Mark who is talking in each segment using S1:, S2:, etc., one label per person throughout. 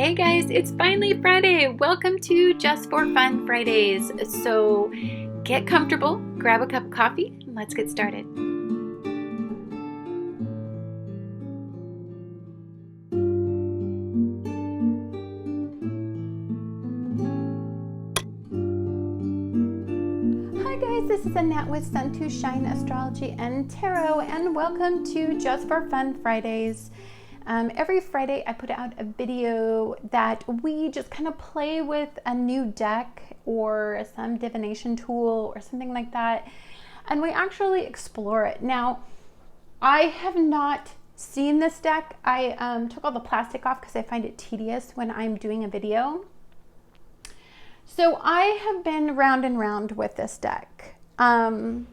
S1: Hey guys, it's finally Friday. Welcome to Just for Fun Fridays. So get comfortable, grab a cup of coffee, and let's get started. Hi guys, this is Annette with Sun to Shine Astrology and Tarot, and welcome to Just for Fun Fridays. Every Friday I put out a video that we just kind of play with a new deck or some divination tool or something like that, and we actually explore it. Now, I have not seen this deck. I took all the plastic off because I find it tedious when I'm doing a video. So I have been round and round with this deck. Sorry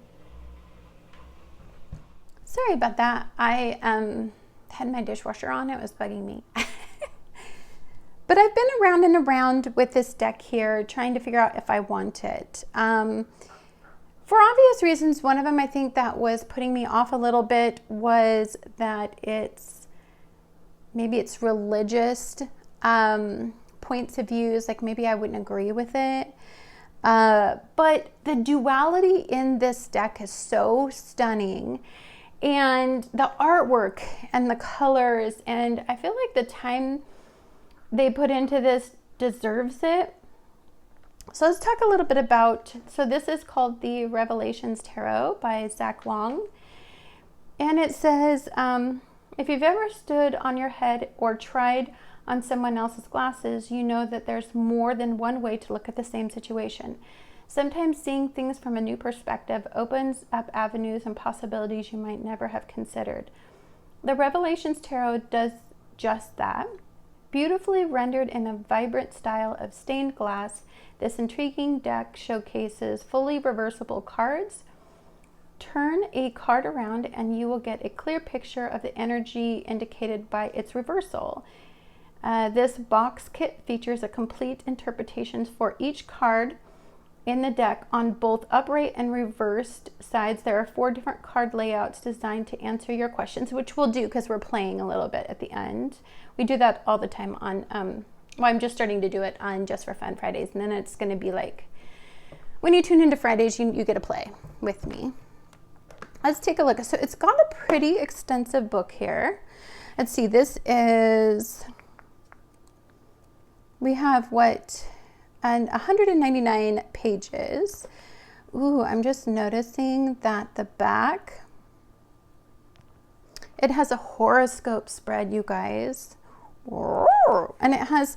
S1: about that. I had my dishwasher on, it was bugging me. But I've been around and around with this deck here, trying to figure out if I want it. For obvious reasons, one of them I think that was putting me off a little bit was that maybe it's religious points of views, like maybe I wouldn't agree with it. But the duality in this deck is so stunning. And the artwork and the colors, and I feel like the time they put into this deserves it. So let's talk a little bit about, so this is called the Revelations Tarot by Wong. And it says, if you've ever stood on your head or tried on someone else's glasses, you know that there's more than one way to look at the same situation. Sometimes seeing things from a new perspective opens up avenues and possibilities you might never have considered. The Revelations Tarot does just that. Beautifully rendered in a vibrant style of stained glass, this intriguing deck showcases fully reversible cards. Turn a card around and you will get a clear picture of the energy indicated by its reversal. This box kit features a complete interpretation for each card in the deck on both upright and reversed sides. There are 4 different card layouts designed to answer your questions, which we'll do because we're playing a little bit at the end. We do that all the time on, well, I'm just starting to do it on Just for Fun Fridays, and then it's going to be like, when you tune into Fridays, you get to play with me. Let's take a look. So it's got a pretty extensive book here. Let's see, we have and 199 pages. Ooh, I'm just noticing that the back, it has a horoscope spread, you guys. And it has,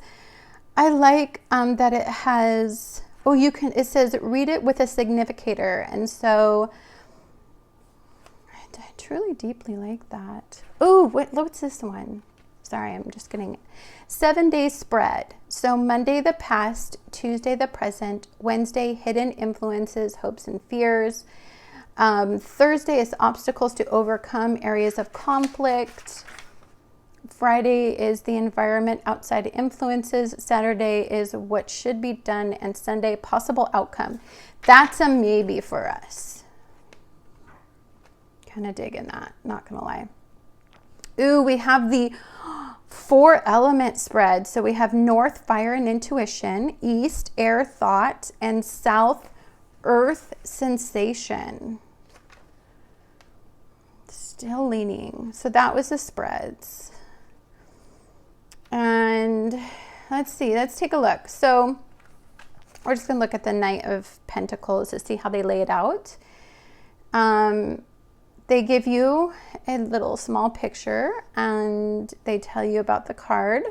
S1: I like that it has, it says read it with a significator. And so I truly deeply like that. Oh, what's this one? Sorry, I'm just getting 7-day spread. So Monday, the past, Tuesday, the present, Wednesday, hidden influences, hopes and fears. Thursday is obstacles to overcome, areas of conflict. Friday is the environment, outside influences. Saturday is what should be done. And Sunday, possible outcome. That's a maybe for us. Kind of digging that, not gonna lie. Ooh, we have the 4 element spread. So we have north, fire and intuition, east, air, thought, and south, earth, sensation. Still leaning. So that was the spreads. And let's see, let's take a look. So we're just gonna look at the Knight of Pentacles to see how they lay it out. They give you a little small picture and they tell you about the card.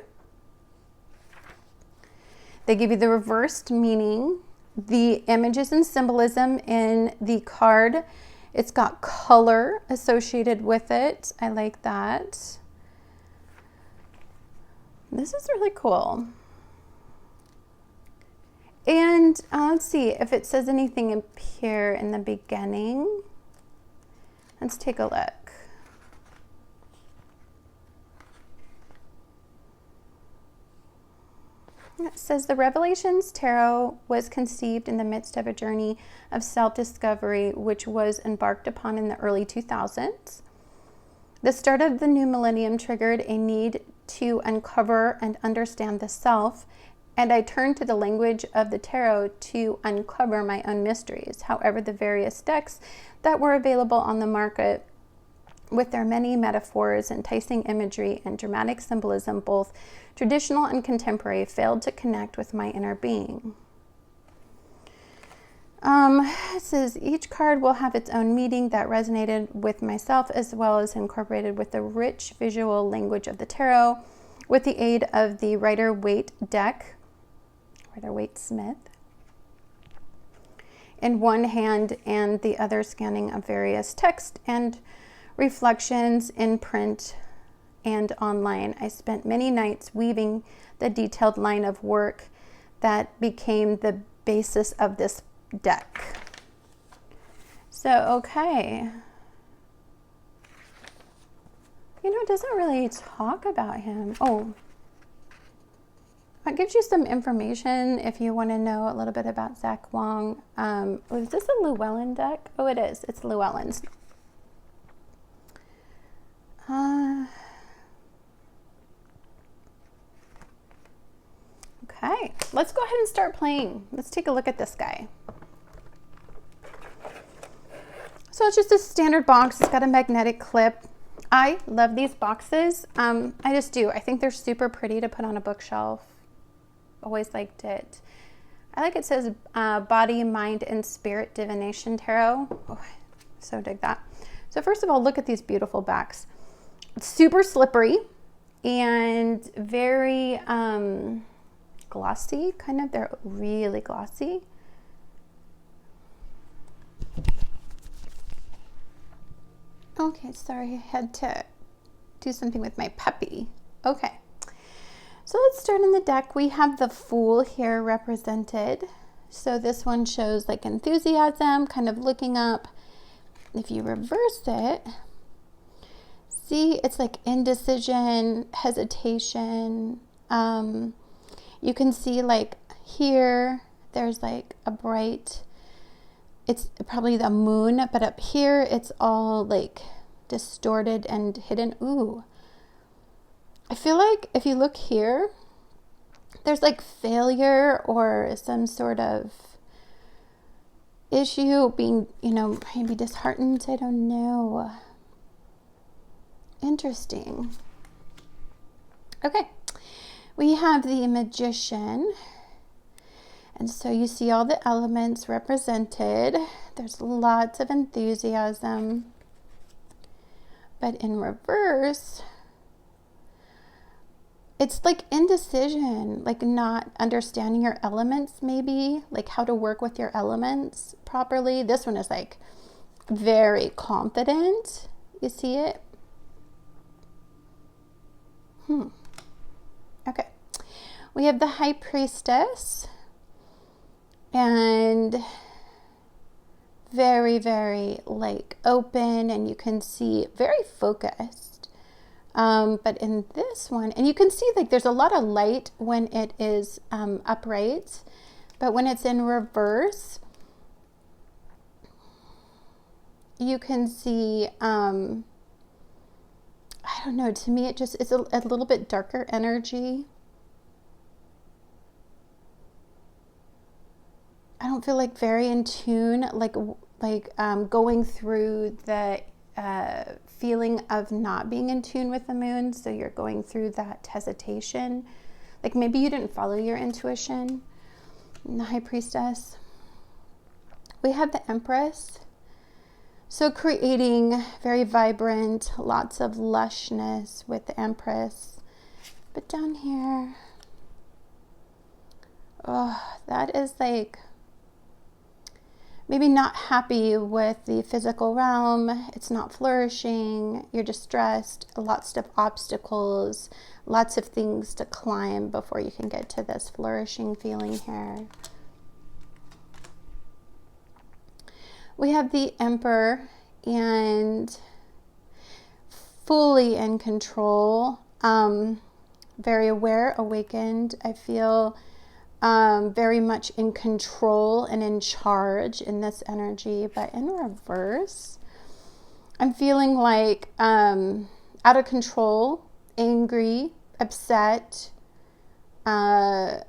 S1: They give you the reversed meaning, the images and symbolism in the card. It's got color associated with it. I like that. This is really cool. And let's see if it says anything up here in the beginning. Let's take a look. It says the Revelations Tarot was conceived in the midst of a journey of self-discovery, which was embarked upon in the early 2000s. The start of the new millennium triggered a need to uncover and understand the self, and I turned to the language of the tarot to uncover my own mysteries. However, the various decks that were available on the market, with their many metaphors, enticing imagery, and dramatic symbolism, both traditional and contemporary, failed to connect with my inner being. It says each card will have its own meaning that resonated with myself, as well as incorporated with the rich visual language of the tarot, with the aid of the Rider-Waite deck, Rider-Waite-Smith, in one hand and the other scanning of various text and reflections in print and online. I spent many nights weaving the detailed line of work that became the basis of this deck. So, okay. You know, it doesn't really talk about him. Oh, it gives you some information if you want to know a little bit about Zach Wong. Is this a Llewellyn deck? Oh, it is. It's Llewellyn's. Okay, let's go ahead and start playing. Let's take a look at this guy. So it's just a standard box. It's got a magnetic clip. I love these boxes. I just do. I think they're super pretty to put on a bookshelf. Always liked it. I like it says Body, Mind, and Spirit Divination Tarot. Oh, so dig that. So first of all, look at these beautiful backs. It's super slippery and very glossy, kind of. They're really glossy. Okay, sorry, I had to do something with my puppy. Okay, so let's start in the deck. We have the Fool here represented. So this one shows like enthusiasm, kind of looking up. If you reverse it, see, it's like indecision, hesitation. You can see like here, there's like a bright, it's probably the moon, but up here, it's all like distorted and hidden. Ooh, I feel like if you look here, there's like failure or some sort of issue, being, you know, maybe disheartened. I don't know. Interesting. Okay, we have the Magician. And so you see all the elements represented. There's lots of enthusiasm. But in reverse, it's like indecision, like not understanding your elements, maybe, like how to work with your elements properly. This one is like very confident. You see it? Okay. We have the High Priestess. And very, very like open, and you can see very focused. But in this one, and you can see like there's a lot of light when it is upright, but when it's in reverse, you can see, I don't know, to me it just is a little bit darker energy. I don't feel like very in tune, like going through the feeling of not being in tune with the moon. So you're going through that hesitation. Like maybe you didn't follow your intuition in the High Priestess. We have the Empress. So creating very vibrant, lots of lushness with the Empress. But down here, oh, that is like maybe not happy with the physical realm. It's not flourishing. You're distressed. Lots of obstacles. Lots of things to climb before you can get to this flourishing feeling here. We have the Emperor and fully in control. Very aware, awakened. I feel very much in control and in charge in this energy, but in reverse, I'm feeling like out of control, angry, upset. Very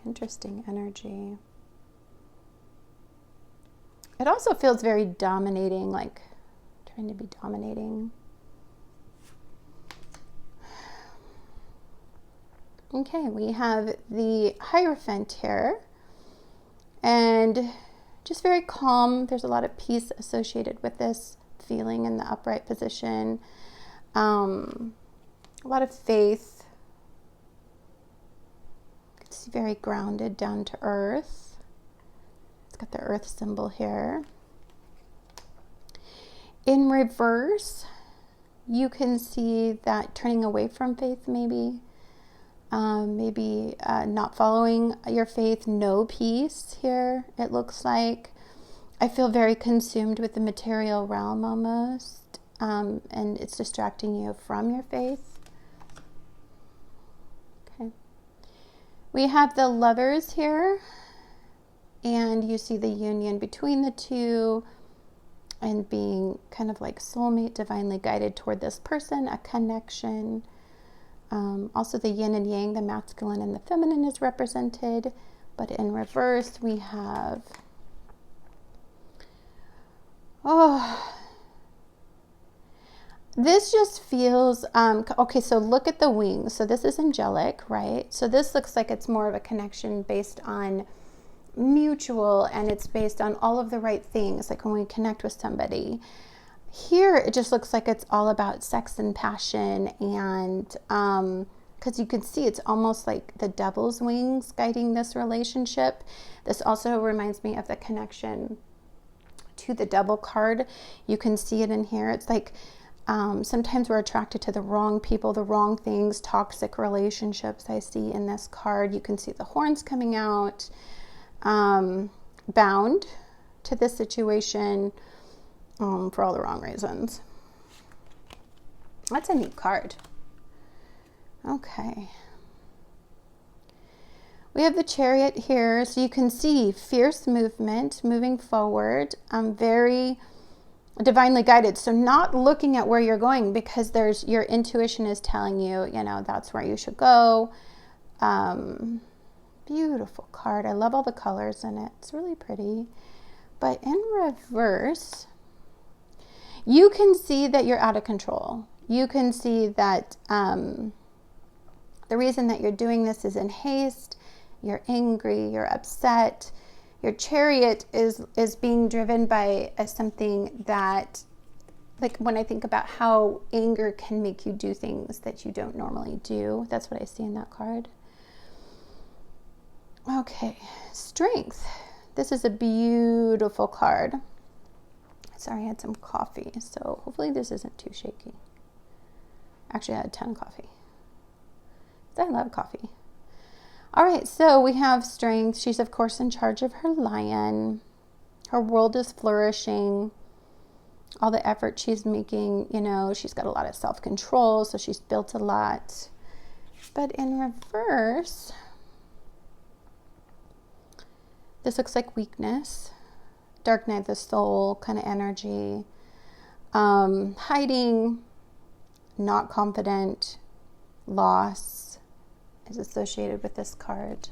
S1: interesting energy. It also feels very dominating, like trying to be dominating. Okay, we have the Hierophant here, and just very calm. There's a lot of peace associated with this feeling in the upright position. A lot of faith. It's very grounded, down to earth. It's got the earth symbol here. In reverse, you can see that turning away from faith, maybe not following your faith, no peace here, it looks like. I feel very consumed with the material realm almost, and it's distracting you from your faith. Okay. We have the Lovers here, and you see the union between the two and being kind of like soulmate, divinely guided toward this person, a connection. Also the yin and yang, the masculine and the feminine is represented, but in reverse we have, this just feels, okay, so look at the wings. So this is angelic, right? So this looks like it's more of a connection based on mutual, and it's based on all of the right things, like when we connect with somebody. Here, it just looks like it's all about sex and passion, and because you can see it's almost like the devil's wings guiding this relationship. This also reminds me of the connection to the Devil card. You can see it in here. It's like sometimes we're attracted to the wrong people, the wrong things, toxic relationships I see in this card. You can see the horns coming out, bound to this situation for all the wrong reasons. That's a neat card. Okay. We have the Chariot here, so you can see fierce movement, moving forward, very divinely guided. So not looking at where you're going, because your intuition is telling you, that's where you should go. Beautiful card. I love all the colors in it. It's really pretty. But in reverse, you can see that you're out of control. You can see that the reason that you're doing this is in haste. You're angry, you're upset. Your Chariot is being driven by something that, like when I think about how anger can make you do things that you don't normally do, that's what I see in that card. Okay, Strength. This is a beautiful card. Sorry, I had some coffee, so hopefully this isn't too shaky. Actually, I had a ton of coffee. I love coffee. All right, so we have Strength. She's, of course, in charge of her lion. Her world is flourishing. All the effort she's making, she's got a lot of self-control, so she's built a lot. But in reverse, this looks like weakness. Dark night of the soul kind of energy. Hiding, not confident, loss is associated with this card.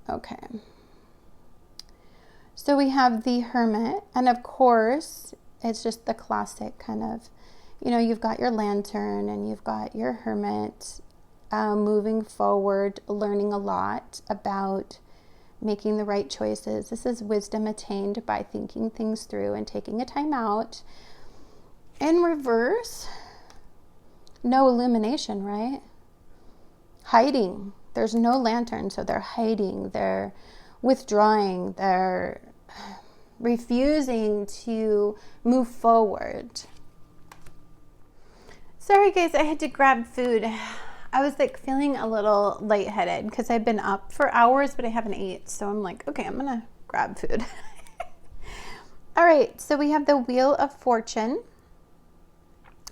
S1: Okay. So we have the Hermit, and of course, it's just the classic kind of, you've got your lantern and you've got your Hermit moving forward, learning a lot about making the right choices. This is wisdom attained by thinking things through and taking a time out. In reverse, no illumination, right? Hiding. There's no lantern, so they're hiding. They're withdrawing. They're refusing to move forward. Sorry, guys, I had to grab food. I was feeling a little lightheaded because I've been up for hours, but I haven't ate. So I'm like, okay, I'm going to grab food. All right, so we have the Wheel of Fortune.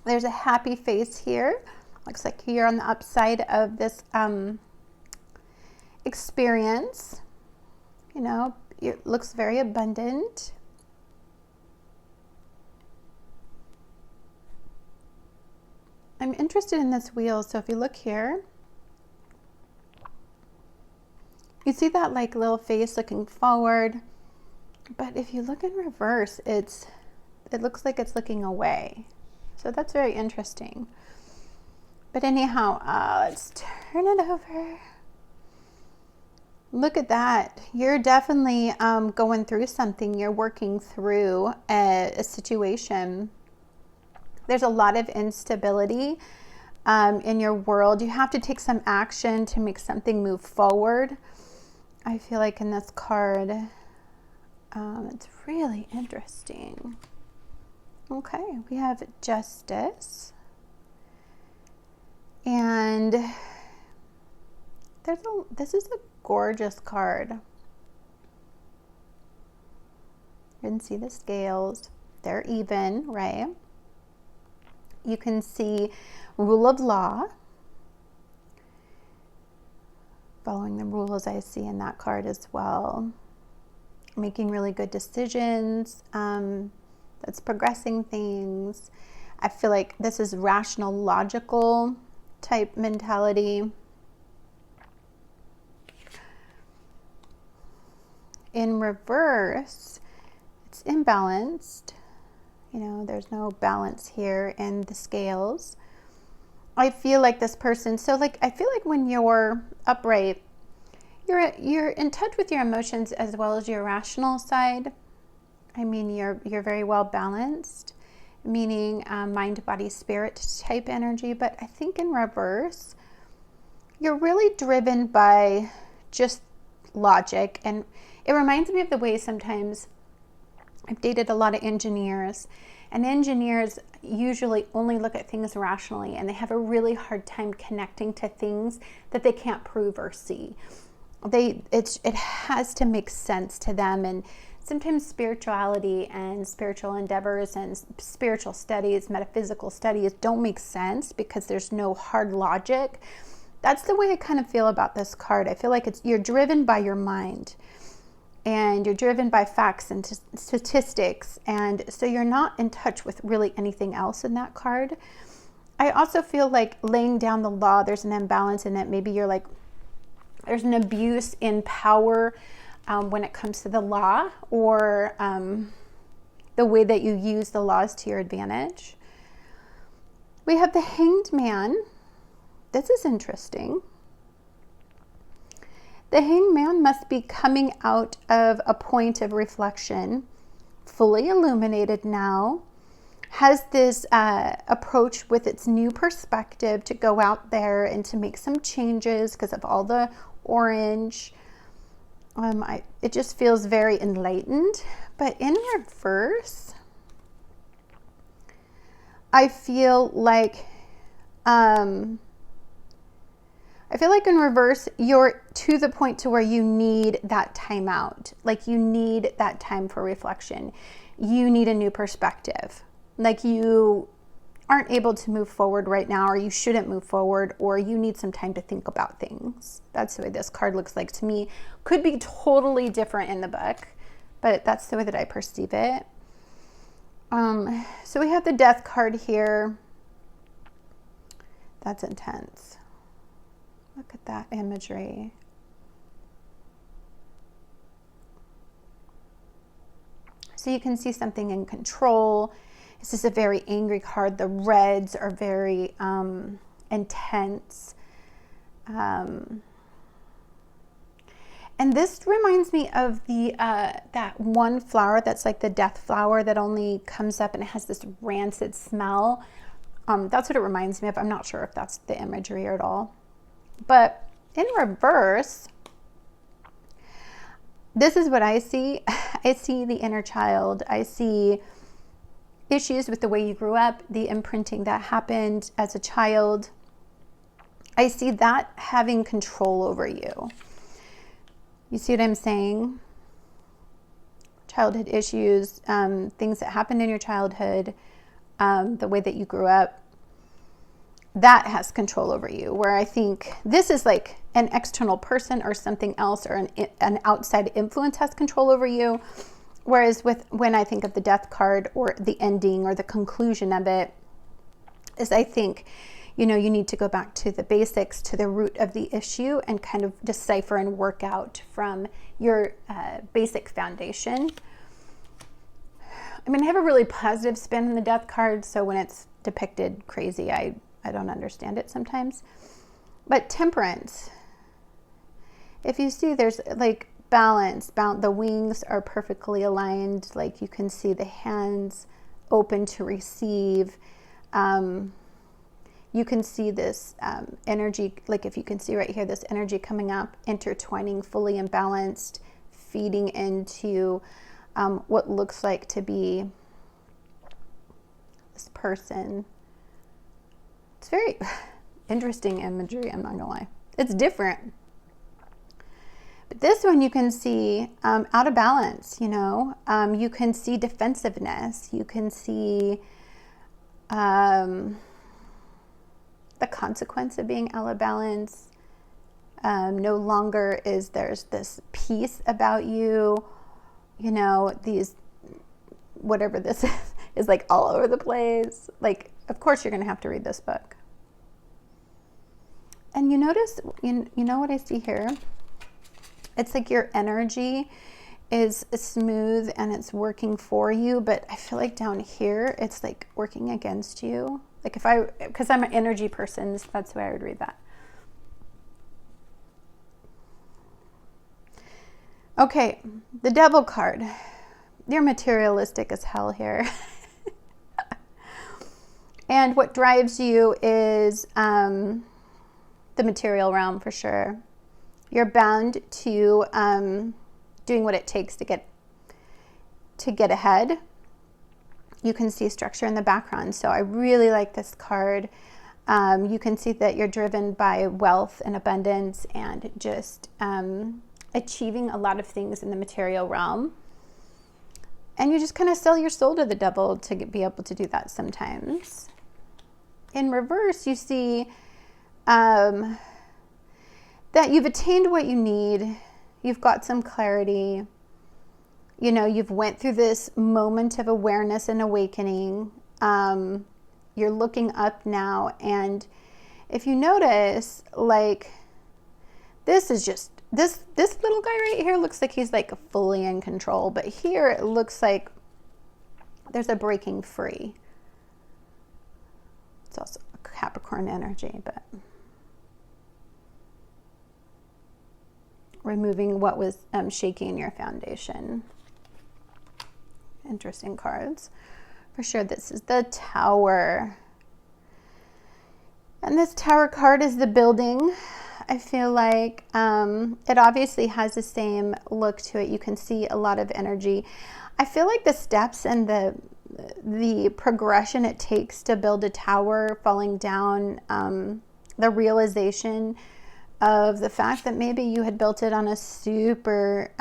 S1: There's a happy face here. Looks like you're on the upside of this experience. It looks very abundant. I'm interested in this wheel. So if you look here, you see that like little face looking forward. But if you look in reverse, it looks like it's looking away. So that's very interesting. But anyhow, let's turn it over. Look at that. You're definitely going through something. You're working through a situation. There's a lot of instability in your world. You have to take some action to make something move forward. I feel like in this card, it's really interesting. Okay, we have Justice. And this is a gorgeous card. You can see the scales. They're even, right? You can see rule of law. Following the rules I see in that card as well. Making really good decisions. That's progressing things. I feel like this is rational, logical type mentality. In reverse, it's imbalanced. You know, there's no balance here in the scales. I feel like this person, so like I feel like when you're upright, you're in touch with your emotions as well as your rational side. I mean, you're very well balanced, meaning mind, body, spirit type energy. But I think in reverse, you're really driven by just logic. And it reminds me of the way sometimes I've dated a lot of engineers, and engineers usually only look at things rationally, and they have a really hard time connecting to things that they can't prove or see. It has to make sense to them. And sometimes spirituality and spiritual endeavors and spiritual studies, metaphysical studies don't make sense because there's no hard logic. That's the way I kind of feel about this card. I feel like you're driven by your mind, and you're driven by facts and statistics, and so you're not in touch with really anything else in that card. I also feel like laying down the law, there's an imbalance in it. Maybe you're like, there's an abuse in power when it comes to the law, or the way that you use the laws to your advantage. We have the Hanged Man. This is interesting. The Hanged Man must be coming out of a point of reflection, fully illuminated now, has this approach with its new perspective to go out there and to make some changes because of all the orange. It just feels very enlightened. But in reverse, I feel like in reverse, you're to the point to where you need that time out. Like you need that time for reflection. You need a new perspective. Like you aren't able to move forward right now, or you shouldn't move forward, or you need some time to think about things. That's the way this card looks like to me. Could be totally different in the book, but that's the way that I perceive it. So we have the Death card here. That's intense. Look at that imagery. So you can see something in control. This is a very angry card. The reds are very intense. And this reminds me of the that one flower that's like the death flower that only comes up and it has this rancid smell. That's what it reminds me of. I'm not sure if that's the imagery at all. But in reverse, this is what I see. I see the inner child. I see issues with the way you grew up, the imprinting that happened as a child. I see that having control over you. You see what I'm saying? Childhood issues, things that happened in your childhood, the way that you grew up, that has control over you. Where I think this is like an external person or something else, or an outside influence has control over you. Whereas when I think of the Death card or the ending or the conclusion of it, is I think, you need to go back to the basics, to the root of the issue, and kind of decipher and work out from your basic foundation. I mean, I have a really positive spin on the Death card, so when it's depicted crazy, I don't understand it sometimes. But Temperance, if you see, there's like balance. The wings are perfectly aligned. Like you can see the hands open to receive. You can see this energy, like if you can see right here, this energy coming up, intertwining, fully imbalanced, feeding into what looks like to be this person. It's very interesting imagery, I'm not gonna lie. It's different. But this one you can see out of balance, you can see defensiveness. You can see the consequence of being out of balance. No longer there's this peace about you, these, whatever this is like all over the place. Like, of course you're going to have to read this book. And you notice, you know what I see here? It's like your energy is smooth and it's working for you, but I feel like down here, it's like working against you. Like because I'm an energy person, that's the way I would read that. Okay, the Devil card. You're materialistic as hell here. And what drives you is the material realm for sure. You're bound to doing what it takes to get ahead. You can see structure in the background. So I really like this card. You can see that you're driven by wealth and abundance and just achieving a lot of things in the material realm. And you just kind of sell your soul to the devil to be able to do that sometimes. In reverse, you see that you've attained what you need. You've got some clarity. You've went through this moment of awareness and awakening. You're looking up now. And if you notice, like, this is just, this little guy right here looks like he's like fully in control. But here it looks like there's a breaking free. It's also a Capricorn energy, but removing what was shaking your foundation. Interesting cards. For sure, this is the Tower. And this Tower card is the building. I feel like it obviously has the same look to it. You can see a lot of energy. I feel like the steps and the progression it takes to build a tower falling down, the realization of the fact that maybe you had built it on a super,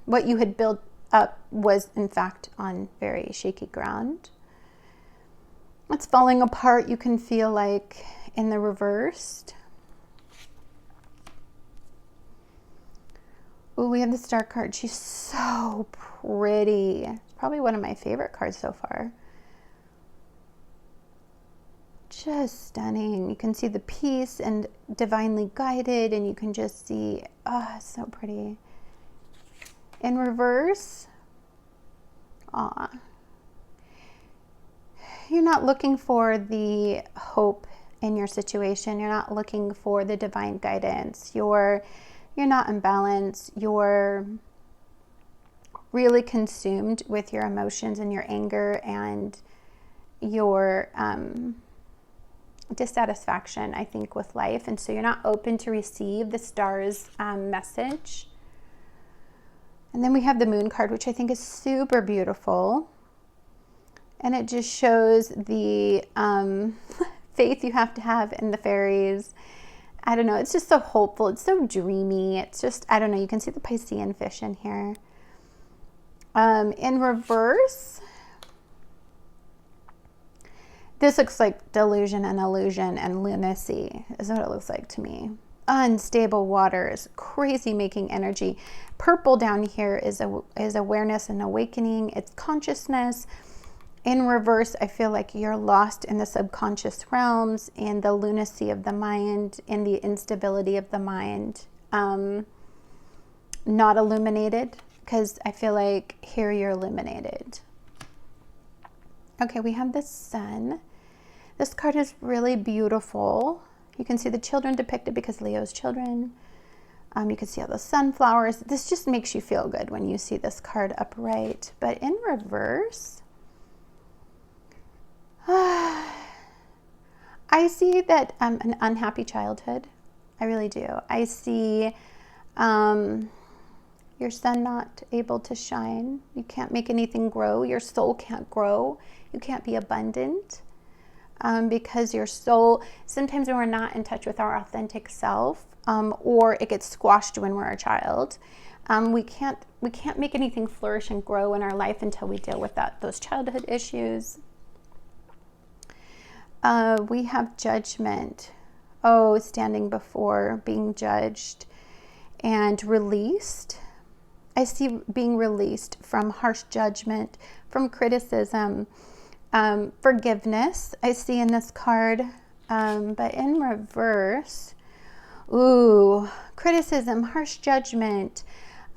S1: what you had built up was in fact on very shaky ground. It's falling apart, you can feel like in the reversed. Oh, we have the Star card. She's so pretty. It's probably one of my favorite cards so far. Just stunning. You can see the peace and divinely guided, and you can just see, it's so pretty. In reverse, you're not looking for the hope in your situation. You're not looking for the divine guidance. You're not in balance. You're really consumed with your emotions and your anger and your dissatisfaction, I think, with life. And so you're not open to receive the star's message. And then we have the Moon card, which I think is super beautiful. And it just shows the faith you have to have in the fairies. I don't know. It's just so hopeful. It's so dreamy. It's just, I don't know. You can see the Piscean fish in here. In reverse, this looks like delusion and illusion and lunacy is what it looks like to me. Unstable waters, crazy making energy. Purple down here is awareness and awakening. It's consciousness. In reverse, I feel like you're lost in the subconscious realms, in the lunacy of the mind, in the instability of the mind, not illuminated, because I feel like here you're illuminated. Okay, we have the Sun. This card is really beautiful. You can see the children depicted because Leo's children. You can see all the sunflowers. This just makes you feel good when you see this card upright. But in reverse, I see that an unhappy childhood. I really do. I see your sun not able to shine. You can't make anything grow. Your soul can't grow. You can't be abundant because your soul, sometimes when we're not in touch with our authentic self, or it gets squashed when we're a child, we can't make anything flourish and grow in our life until we deal with those childhood issues. We have judgment. Oh, standing before being judged and released. I see being released from harsh judgment, from criticism, forgiveness. I see in this card, but in reverse, ooh, criticism, harsh judgment,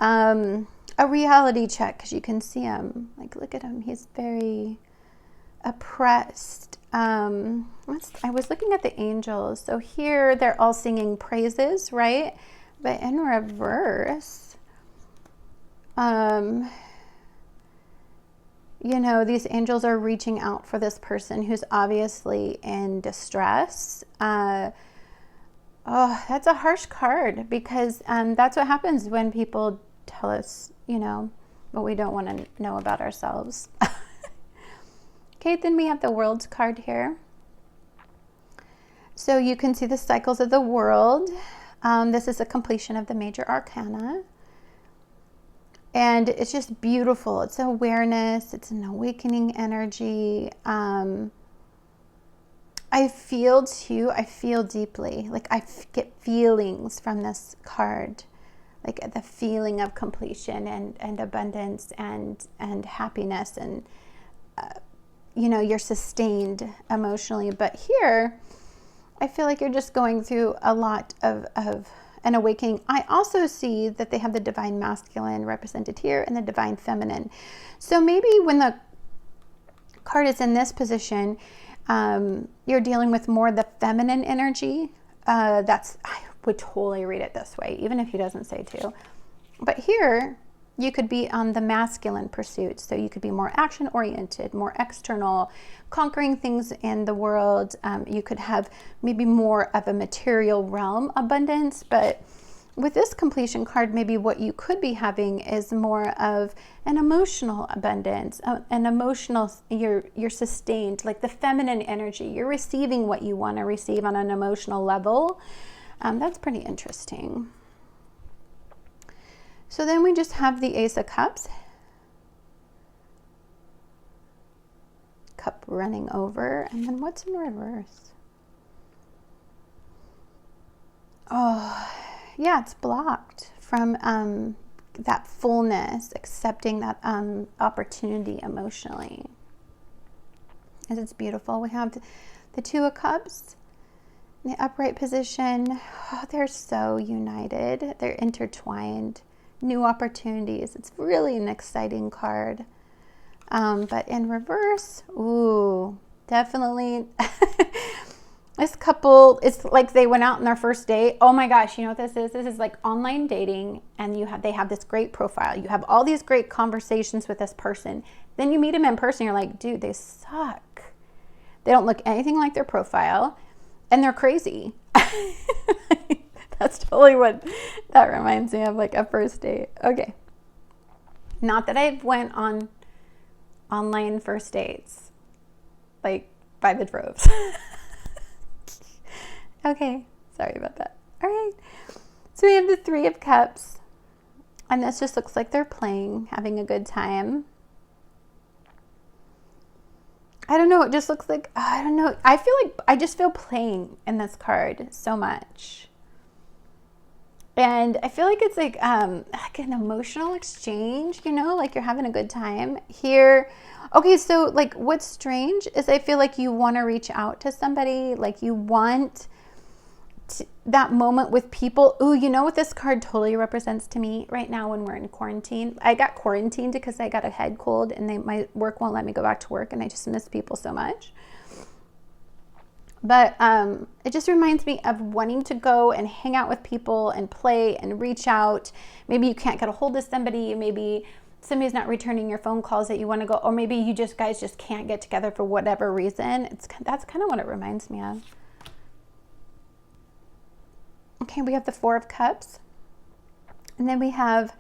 S1: a reality check, because you can see him. Like, look at him. He's very oppressed. I was looking at the angels. So here they're all singing praises, right? But in reverse, you know, these angels are reaching out for this person who's obviously in distress. Oh, that's a harsh card, because that's what happens when people tell us, you know, what we don't want to know about ourselves. Okay, then we have the World's card here. So you can see the cycles of the world. This is a completion of the major arcana. And it's just beautiful. It's awareness. It's an awakening energy. I feel deeply. Like I get feelings from this card. Like the feeling of completion and abundance and happiness and you know, you're sustained emotionally. But here, I feel like you're just going through a lot of an awakening. I also see that they have the divine masculine represented here and the divine feminine. So maybe when the card is in this position, you're dealing with more the feminine energy. I would totally read it this way, even if he doesn't say to. But here, you could be on the masculine pursuit. So you could be more action-oriented, more external, conquering things in the world. You could have maybe more of a material realm abundance. But with this completion card, maybe what you could be having is more of an emotional abundance, an emotional, you're sustained, like the feminine energy. You're receiving what you want to receive on an emotional level. That's pretty interesting. So then we just have the Ace of Cups. Cup running over. And then what's in reverse? Oh, yeah, it's blocked from that fullness, accepting that opportunity emotionally. And it's beautiful. We have the Two of Cups in the upright position. Oh, they're so united. They're intertwined. New opportunities. It's really an exciting card. But in reverse, ooh, definitely. This couple, it's like they went out on their first date. Oh my gosh, you know what this is? This is like online dating, and they have this great profile. You have all these great conversations with this person. Then you meet them in person. You're like, dude, they suck. They don't look anything like their profile, and they're crazy. That's totally what that reminds me of, like a first date. Okay. Not that I've went on online first dates, like by the droves. Okay. Sorry about that. All right. So we have the Three of Cups, and this just looks like they're playing, having a good time. I don't know. It just looks like, I don't know. I just feel playing in this card so much. And I feel like it's like an emotional exchange, you know, like you're having a good time here. Okay, so like what's strange is I feel like you want to reach out to somebody, like you want that moment with people. Ooh, you know what this card totally represents to me right now when we're in quarantine? I got quarantined because I got a head cold and my work won't let me go back to work, and I just miss people so much. But it just reminds me of wanting to go and hang out with people and play and reach out. Maybe you can't get a hold of somebody. Maybe somebody's not returning your phone calls that you want to go, or maybe you guys just can't get together for whatever reason. That's kind of what it reminds me of. Okay, we have the Four of Cups. And then we have,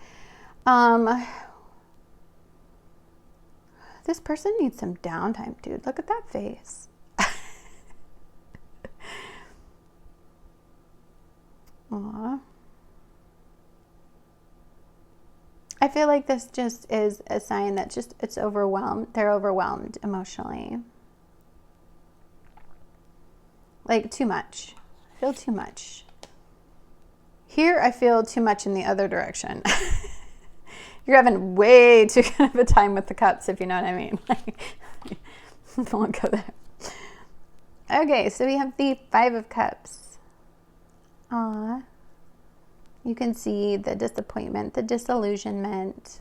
S1: this person needs some downtime, dude. Look at that face. Aww. I feel like this just is a sign that it's overwhelmed. They're overwhelmed emotionally. Like too much. I feel too much. Here I feel too much in the other direction. You're having way too kind of a time with the cups, if you know what I mean. Like, don't go there. Okay, so we have the Five of Cups. Aw. You can see the disappointment, the disillusionment,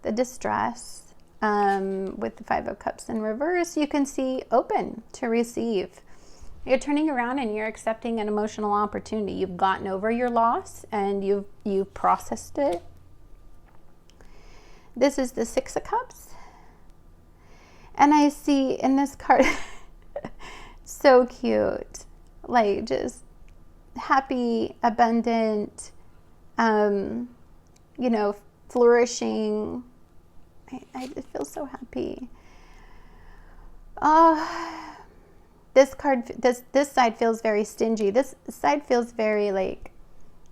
S1: the distress. With the Five of Cups in reverse, you can see open to receive. You're turning around and you're accepting an emotional opportunity. You've gotten over your loss and you've processed it. This is the Six of Cups. And I see in this card, so cute, like just happy, abundant, you know, flourishing. I just feel so happy. This card, this side feels very stingy. This side feels very like,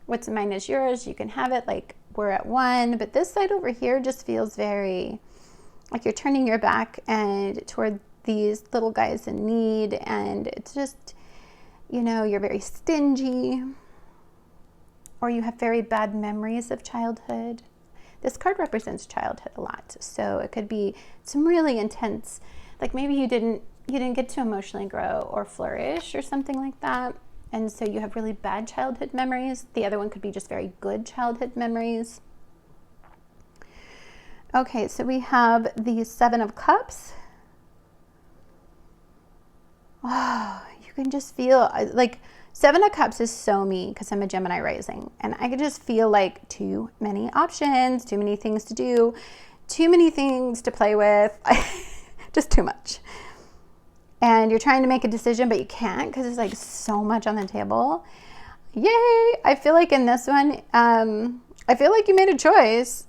S1: what's mine is yours. You can have it, like we're at one. But this side over here just feels very like you're turning your back and toward these little guys in need. And it's just, you know, you're very stingy, or you have very bad memories of childhood. This card represents childhood a lot. So it could be some really intense, like maybe you didn't get to emotionally grow or flourish or something like that. And so you have really bad childhood memories. The other one could be just very good childhood memories. Okay, so we have the Seven of Cups. Oh, you can just feel like Seven of Cups is so me because I'm a Gemini rising, and I can just feel like too many options, too many things to do, too many things to play with, just too much. And you're trying to make a decision, but you can't because there's like so much on the table. Yay! I feel like in this one, I feel like you made a choice.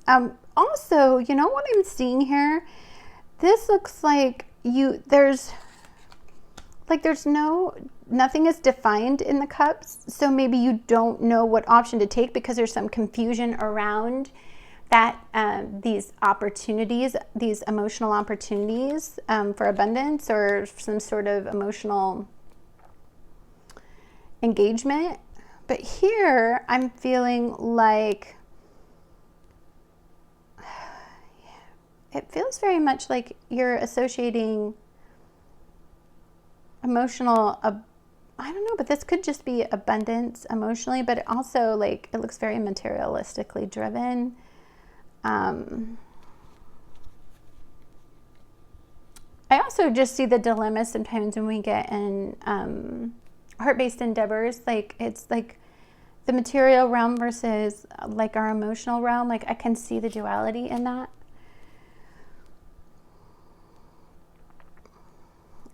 S1: Also, you know what I'm seeing here? This looks like nothing is defined in the cups. So maybe you don't know what option to take because there's some confusion around that, these opportunities, these emotional opportunities for abundance or some sort of emotional engagement. But here I'm feeling like it feels very much like you're associating emotional, I don't know, but this could just be abundance emotionally, but it also like it looks very materialistically driven. I also just see the dilemma sometimes when we get in heart-based endeavors, like it's like the material realm versus like our emotional realm. Like I can see the duality in that.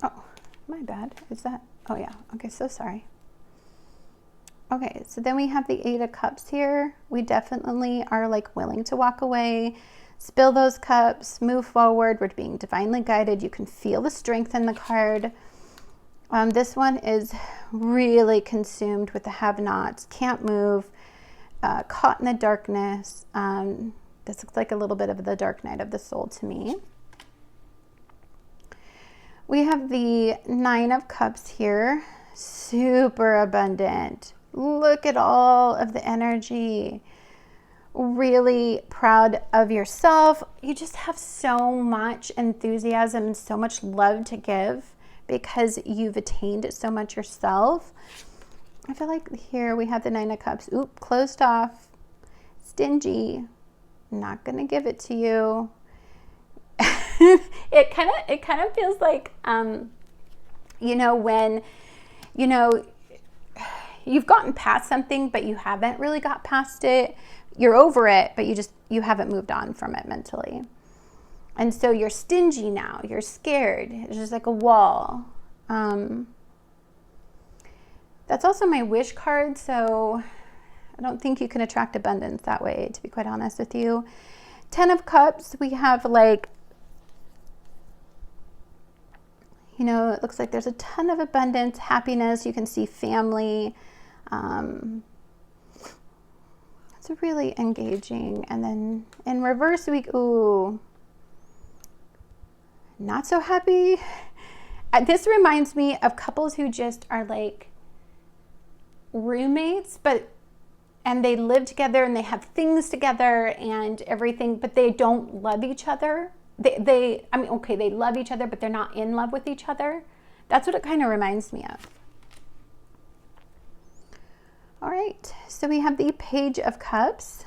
S1: Oh, my bad. Is that? Oh yeah. Okay, so sorry. Okay, so then we have the Eight of Cups here. We definitely are like willing to walk away, spill those cups, move forward. We're being divinely guided. You can feel the strength in the card. This one is really consumed with the have-nots, can't move, caught in the darkness. This looks like a little bit of the dark night of the soul to me. We have the Nine of Cups here, super abundant, Look at all of the energy. Really proud of yourself. You just have so much enthusiasm and so much love to give because you've attained so much yourself. I feel like here we have the Nine of Cups. Oop, closed off. Stingy. Not gonna give it to you. It kind of feels like you know, when you know you've gotten past something but you haven't really got past it. You're over it, but you haven't moved on from it mentally. And so you're stingy now. You're scared. It's just like a wall. That's also my wish card, so I don't think you can attract abundance that way, to be quite honest with you. 10 of Cups, we have like, you know, it looks like there's a ton of abundance, happiness. You can see family. It's really engaging. And then in reverse, ooh, not so happy. This reminds me of couples who just are like roommates, and they live together and they have things together and everything, but they don't love each other. They love each other, but they're not in love with each other. That's what it kind of reminds me of. All right, so we have the Page of Cups.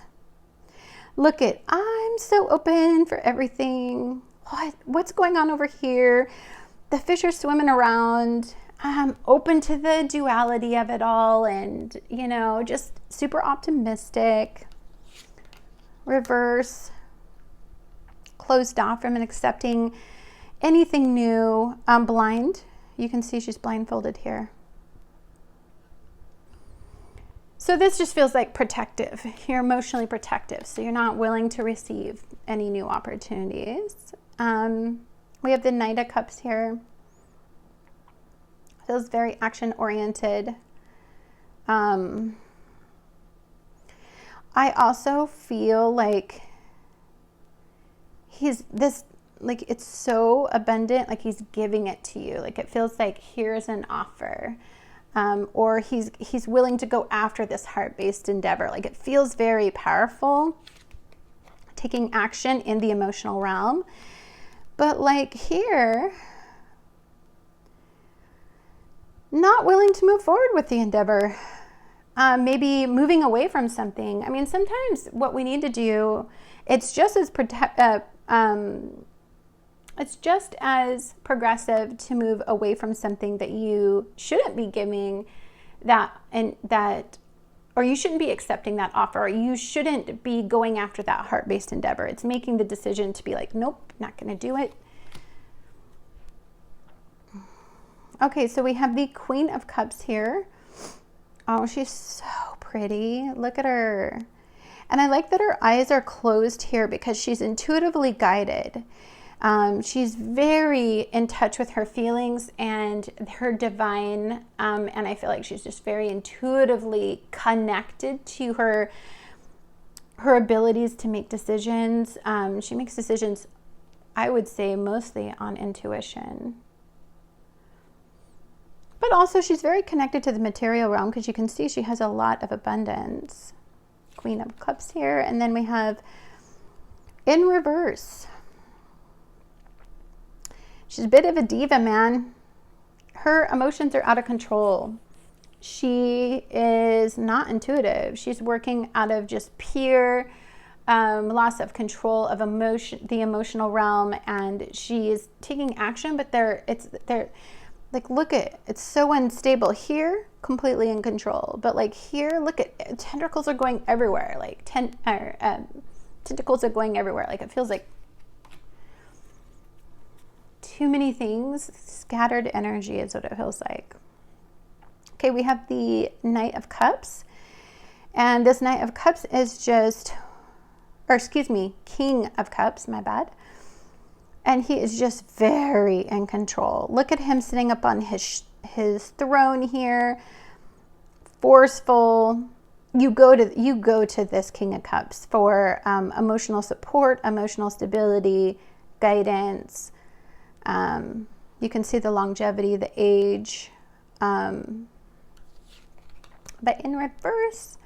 S1: Look at, I'm so open for everything. What's going on over here? The fish are swimming around. I'm open to the duality of it all, and, you know, just super optimistic. Reverse. Closed off from and accepting anything new. Blind. You can see she's blindfolded here. So this just feels like protective. You're emotionally protective, so you're not willing to receive any new opportunities. We have the Knight of Cups here. Feels very action-oriented. I also feel like it's so abundant, like he's giving it to you. Like it feels like here's an offer. Or he's willing to go after this heart-based endeavor. Like it feels very powerful, taking action in the emotional realm. But like here, not willing to move forward with the endeavor. Maybe moving away from something. I mean, sometimes what we need to do, it's just as progressive to move away from something that you shouldn't be giving or you shouldn't be accepting that offer, or you shouldn't be going after that heart-based endeavor. It's making the decision to be like, nope, not going to do it. Okay, so we have the Queen of Cups here. Oh, she's so pretty. Look at her. And I like that her eyes are closed here because she's intuitively guided. She's very in touch with her feelings and her divine, and I feel like she's just very intuitively connected to her abilities to make decisions. She makes decisions, I would say, mostly on intuition. But also she's very connected to the material realm because you can see she has a lot of abundance. Queen of Cups here, and then we have in reverse. She's a bit of a diva, man. Her emotions are out of control. She is not intuitive. She's working out of just pure loss of control of the emotional realm, and she is taking action, but they're like, look at, it's so unstable here, completely in control, but like here, look at, tentacles are going everywhere, like tentacles are going everywhere. Like it feels like too many things, scattered energy is what it feels like. Okay, we have the Knight of Cups, and this Knight of Cups is King of Cups, my bad. And he is just very in control. Look at him sitting up on his throne here, forceful. You go to this King of Cups for emotional support, emotional stability, guidance. You can see the longevity, the age, But in reverse,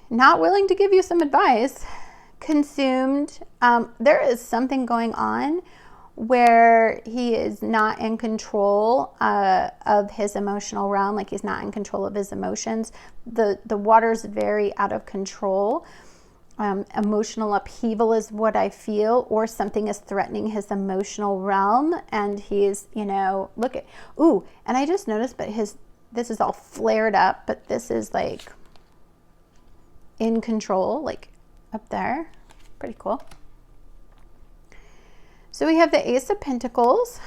S1: not willing to give you some advice, consumed. There is something going on where he is not in control of his emotional realm, like he's not in control of his emotions. The water's very out of control. Emotional upheaval is what I feel, or something is threatening his emotional realm, and he's, look at, and I just noticed, but this is all flared up, but this is like in control, like up there. Pretty cool. So we have the Ace of Pentacles.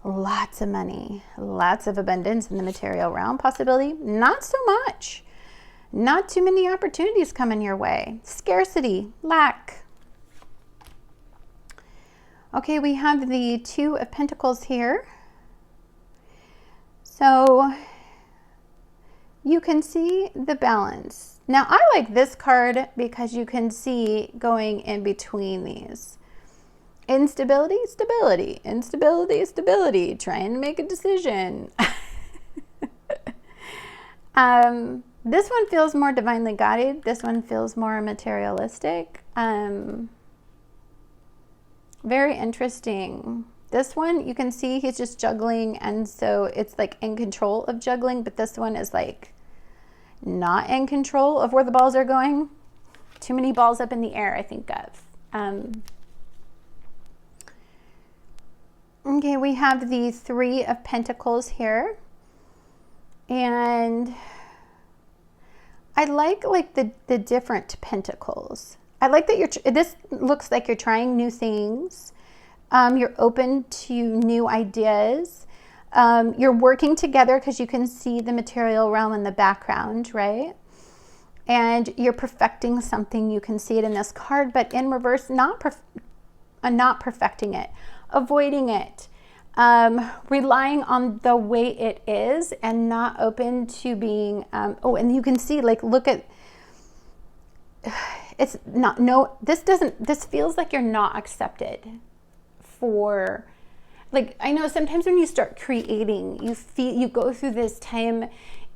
S1: Lots of money, lots of abundance in the material realm. Possibility, not so much. Not too many opportunities coming your way. Scarcity, lack. Okay, we have the Two of Pentacles here. So you can see the balance. Now, I like this card because you can see going in between these. Instability, stability, instability, stability, trying to make a decision. This one feels more divinely guided. This one feels more materialistic. Very interesting. This one, you can see he's just juggling, and so it's like in control of juggling, but this one is like not in control of where the balls are going. Too many balls up in the air, I think of. Okay, we have the Three of Pentacles here. And I like the different pentacles. I like that this looks like you're trying new things. You're open to new ideas. You're working together because you can see the material realm in the background, right? And you're perfecting something. You can see it in this card, but in reverse, not perfecting it, avoiding it, relying on the way it is, and not open to being, and you can see, like, look at, it's not, no, this feels like you're not accepted for, like, I know sometimes when you start creating, you go through this time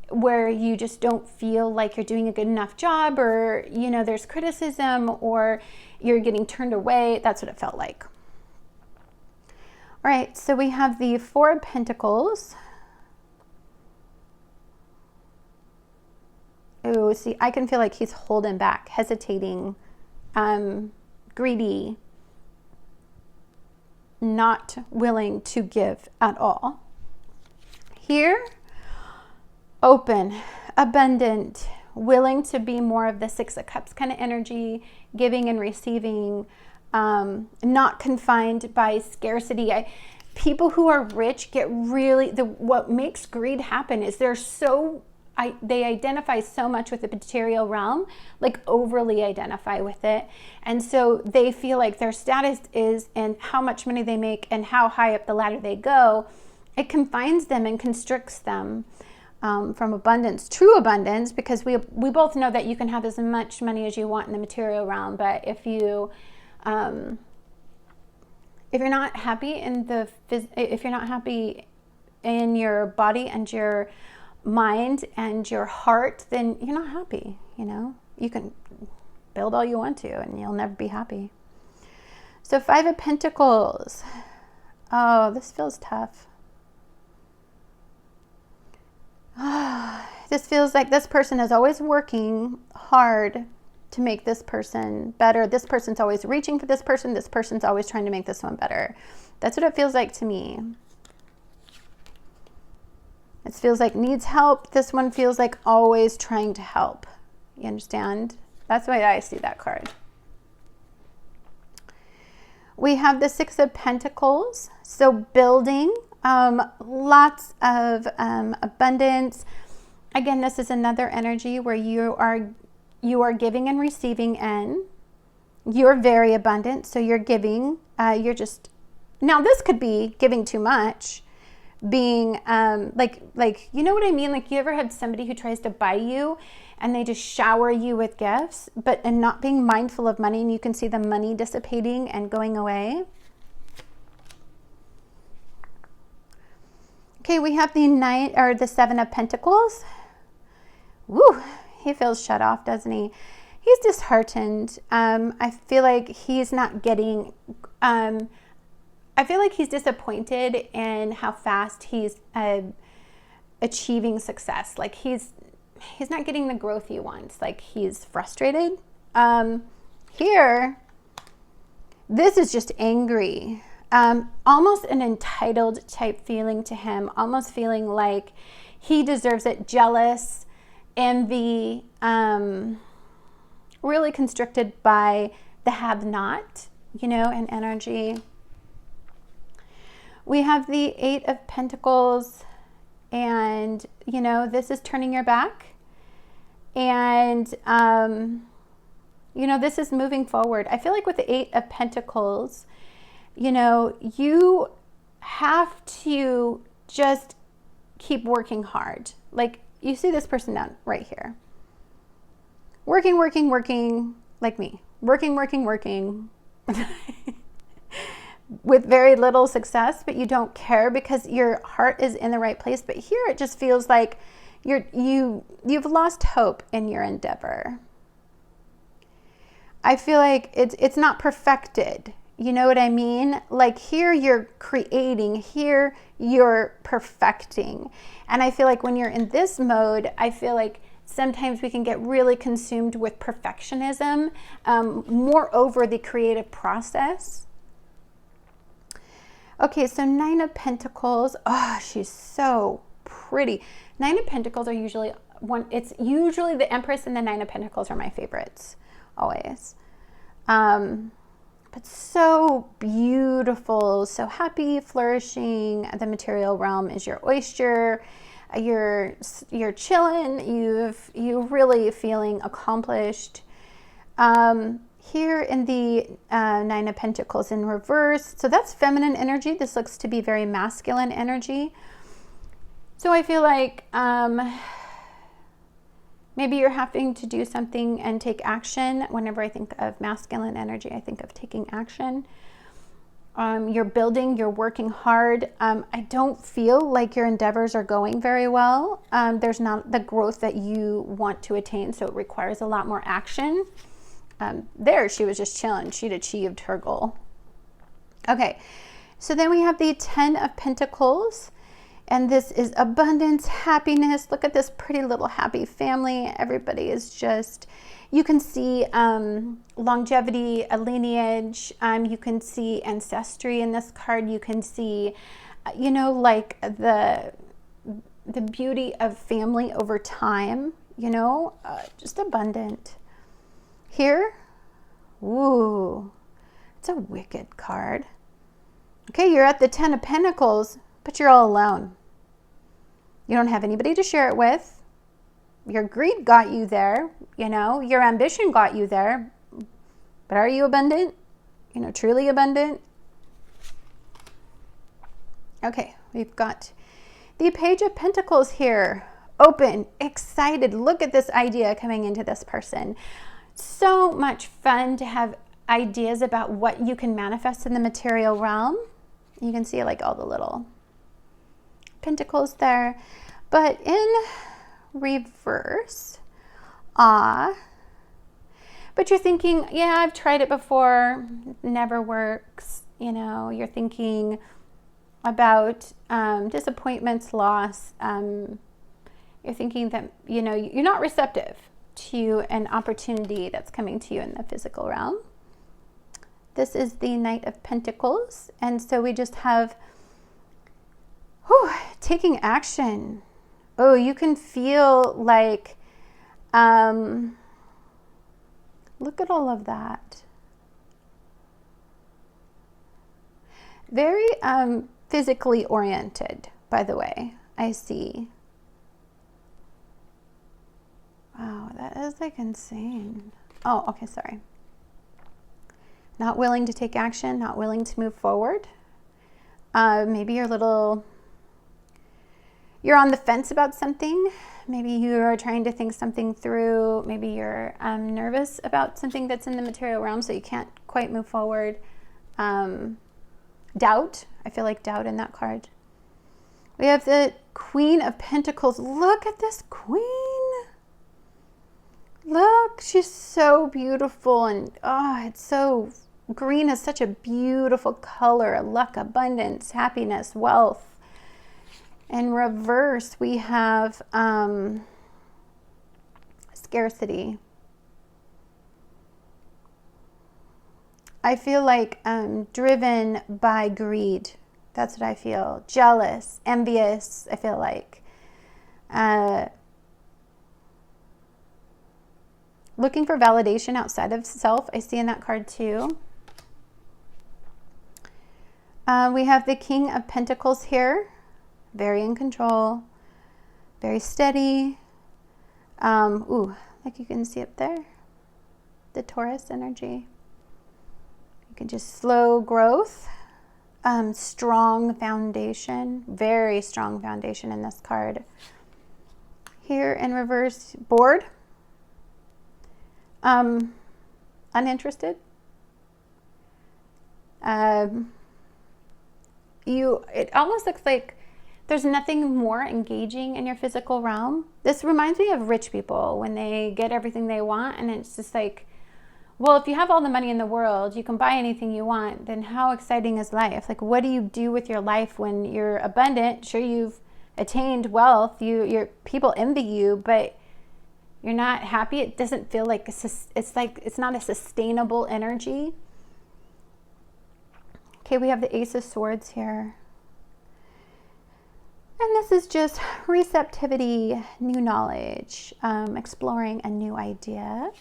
S1: where you just don't feel like you're doing a good enough job, or, there's criticism, or you're getting turned away. That's what it felt like. All right, so we have the Four of Pentacles. Oh, see, I can feel like he's holding back, hesitating, greedy, not willing to give at all. Here, open, abundant, willing to be more of the Six of Cups kind of energy, giving and receiving, not confined by scarcity. People who are rich get really, what makes greed happen is they identify so much with the material realm, like overly identify with it. And so they feel like their status is in how much money they make and how high up the ladder they go. It confines them and constricts them from abundance, true abundance, because we both know that you can have as much money as you want in the material realm, but if you're not happy if you're not happy in your body and your mind and your heart, then you're not happy. You can build all you want to and you'll never be happy. So Five of Pentacles. Oh, this feels tough. This feels like this person is always working hard to make this person better. This person's always reaching for this person. This person's always trying to make this one better. That's what it feels like to me. It feels like needs help. This one feels like always trying to help. You understand? That's the way I see that card. We have the Six of Pentacles. So building, lots of abundance. Again, this is another energy where you are giving and receiving in. You're very abundant, so you're giving. Now this could be giving too much, being like you know what I mean? Like, you ever had somebody who tries to buy you and they just shower you with gifts, and not being mindful of money, and you can see the money dissipating and going away. Okay, we have the Seven of Pentacles. Woo, he feels shut off, doesn't he? He's disheartened. I feel like he's not getting, I feel like he's disappointed in how fast he's achieving success. Like he's not getting the growth he wants. Like he's frustrated. Here, this is just angry. Almost an entitled type feeling to him, almost feeling like he deserves it, jealous, envy, really constricted by the have-not, you know, and energy. We have the Eight of Pentacles, and, you know, this is turning your back, and, you know, this is moving forward. I feel like with the Eight of Pentacles, you know, you have to just keep working hard. Like you see this person down right here. Working, working, working, like me. Working, working, working. With very little success, but you don't care because your heart is in the right place. But here it just feels like you've lost hope in your endeavor. I feel like it's not perfected. You know what I mean? Like here you're creating, here you're perfecting. And I feel like when you're in this mode, I feel like sometimes we can get really consumed with perfectionism, more over the creative process. Okay, so Nine of Pentacles. Oh, she's so pretty. Nine of Pentacles are usually it's usually the Empress and the Nine of Pentacles are my favorites, always. But so beautiful, so happy, flourishing. The material realm is your oyster. You're chilling. You're really feeling accomplished. Here in the Nine of Pentacles in reverse, so that's feminine energy. This looks to be very masculine energy. So I feel like maybe you're having to do something and take action. Whenever I think of masculine energy, I think of taking action. You're building, you're working hard. I don't feel like your endeavors are going very well. There's not the growth that you want to attain, so it requires a lot more action. There, she was just chilling. She'd achieved her goal. Okay, so then we have the Ten of Pentacles. And this is abundance, happiness. Look at this pretty little happy family. Everybody is just, you can see longevity, a lineage. You can see ancestry in this card. You can see, you know, like the beauty of family over time, you know, just abundant. Here, ooh, it's a wicked card. Okay, you're at the Ten of Pentacles, but you're all alone. You don't have anybody to share it with. Your greed got you there, you know, your ambition got you there. But are you abundant? You know, truly abundant? Okay, we've got the Page of Pentacles here. Open, excited. Look at this idea coming into this person. So much fun to have ideas about what you can manifest in the material realm. You can see like all the little pentacles there, but in reverse, but you're thinking, yeah, I've tried it before, never works. You know, you're thinking about disappointments, loss. You're thinking that, you know, you're not receptive to an opportunity that's coming to you in the physical realm. This is the Knight of Pentacles, and so we just have taking action. Oh, you can feel like, look at all of that. Very physically oriented, by the way, I see. Wow, that is like insane. Oh, okay, sorry. Not willing to take action, not willing to move forward. Maybe you're on the fence about something. Maybe you are trying to think something through. Maybe you're nervous about something that's in the material realm, so you can't quite move forward. Doubt. I feel like doubt in that card. We have the Queen of Pentacles. Look at this queen. Look, she's so beautiful, and oh, it's so, green is such a beautiful color. Luck, abundance, happiness, wealth. In reverse, we have scarcity. I feel like driven by greed. That's what I feel. Jealous, envious, I feel like. Looking for validation outside of self, I see in that card too. We have the King of Pentacles here. Very in control. Very steady. Ooh, like you can see up there. The Taurus energy. You can just slow growth. Strong foundation. Very strong foundation in this card. Here in reverse, bored. Uninterested. It almost looks like there's nothing more engaging in your physical realm. This reminds me of rich people when they get everything they want, and it's just like, well, if you have all the money in the world, you can buy anything you want, then how exciting is life? Like, what do you do with your life when you're abundant? Sure, you've attained wealth, your people envy you, but you're not happy. It doesn't feel like it's not a sustainable energy. Okay, we have the Ace of Swords here. And this is just receptivity, new knowledge, exploring a new idea.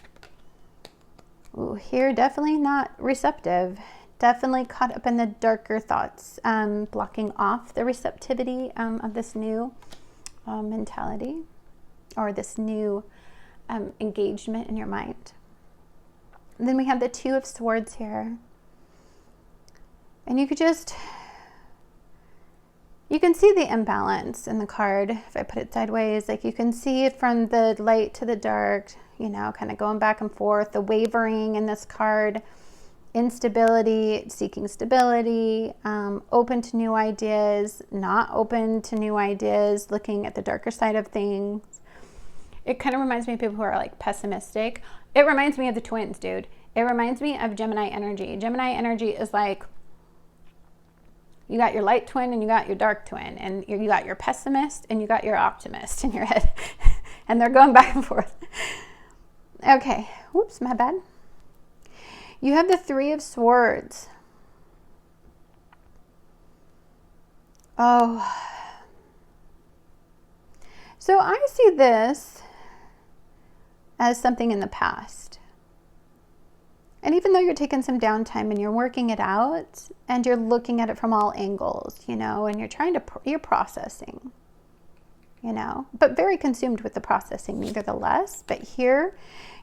S1: Ooh, here, definitely not receptive. Definitely caught up in the darker thoughts, blocking off the receptivity of this new mentality, or this new engagement in your mind. And then we have the Two of Swords here. And you can see the imbalance in the card. If I put it sideways, like you can see it from the light to the dark, you know, kind of going back and forth, the wavering in this card, instability, seeking stability, open to new ideas, not open to new ideas, looking at the darker side of things. It kind of reminds me of people who are like pessimistic. It reminds me of the twins, dude. It reminds me of Gemini energy. Gemini energy is like, you got your light twin and you got your dark twin, and you got your pessimist and you got your optimist in your head. And they're going back and forth. Okay, whoops, my bad. You have the Three of Swords. Oh. So I see this as something in the past. And even though you're taking some downtime and you're working it out and you're looking at it from all angles, you know, and you're processing, you know, but very consumed with the processing nevertheless. But here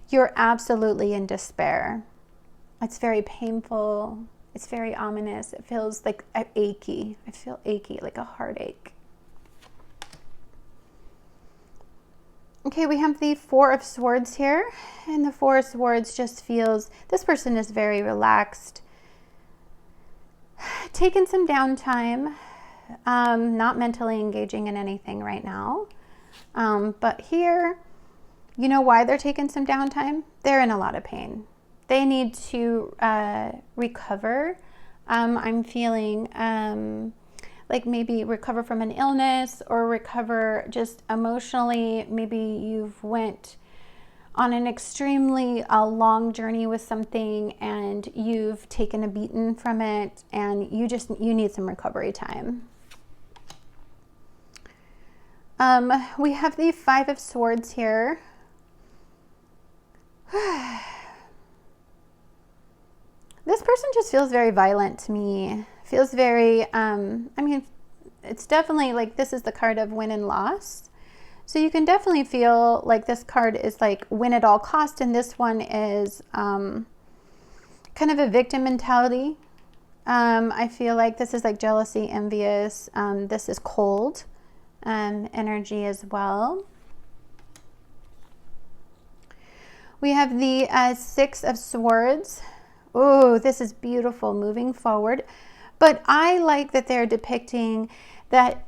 S1: you're absolutely in despair. It's very painful. It's very ominous. It feels like achy. I feel achy, like a heartache. Okay, we have the Four of Swords here, and the Four of Swords just feels, this person is very relaxed, taking some downtime, not mentally engaging in anything right now. But here, you know why they're taking some downtime? They're in a lot of pain. They need to recover. I'm feeling like maybe recover from an illness, or recover just emotionally. Maybe you've went on an extremely long journey with something and you've taken a beating from it, and you need some recovery time. We have the Five of Swords here. This person just feels very violent to me. Feels very, I mean, it's definitely like, this is the card of win and loss. So you can definitely feel like this card is like win at all cost, and this one is kind of a victim mentality. I feel like this is like jealousy, envious. This is cold energy as well. We have the Six of Swords. Oh, this is beautiful, moving forward. But I like that they're depicting that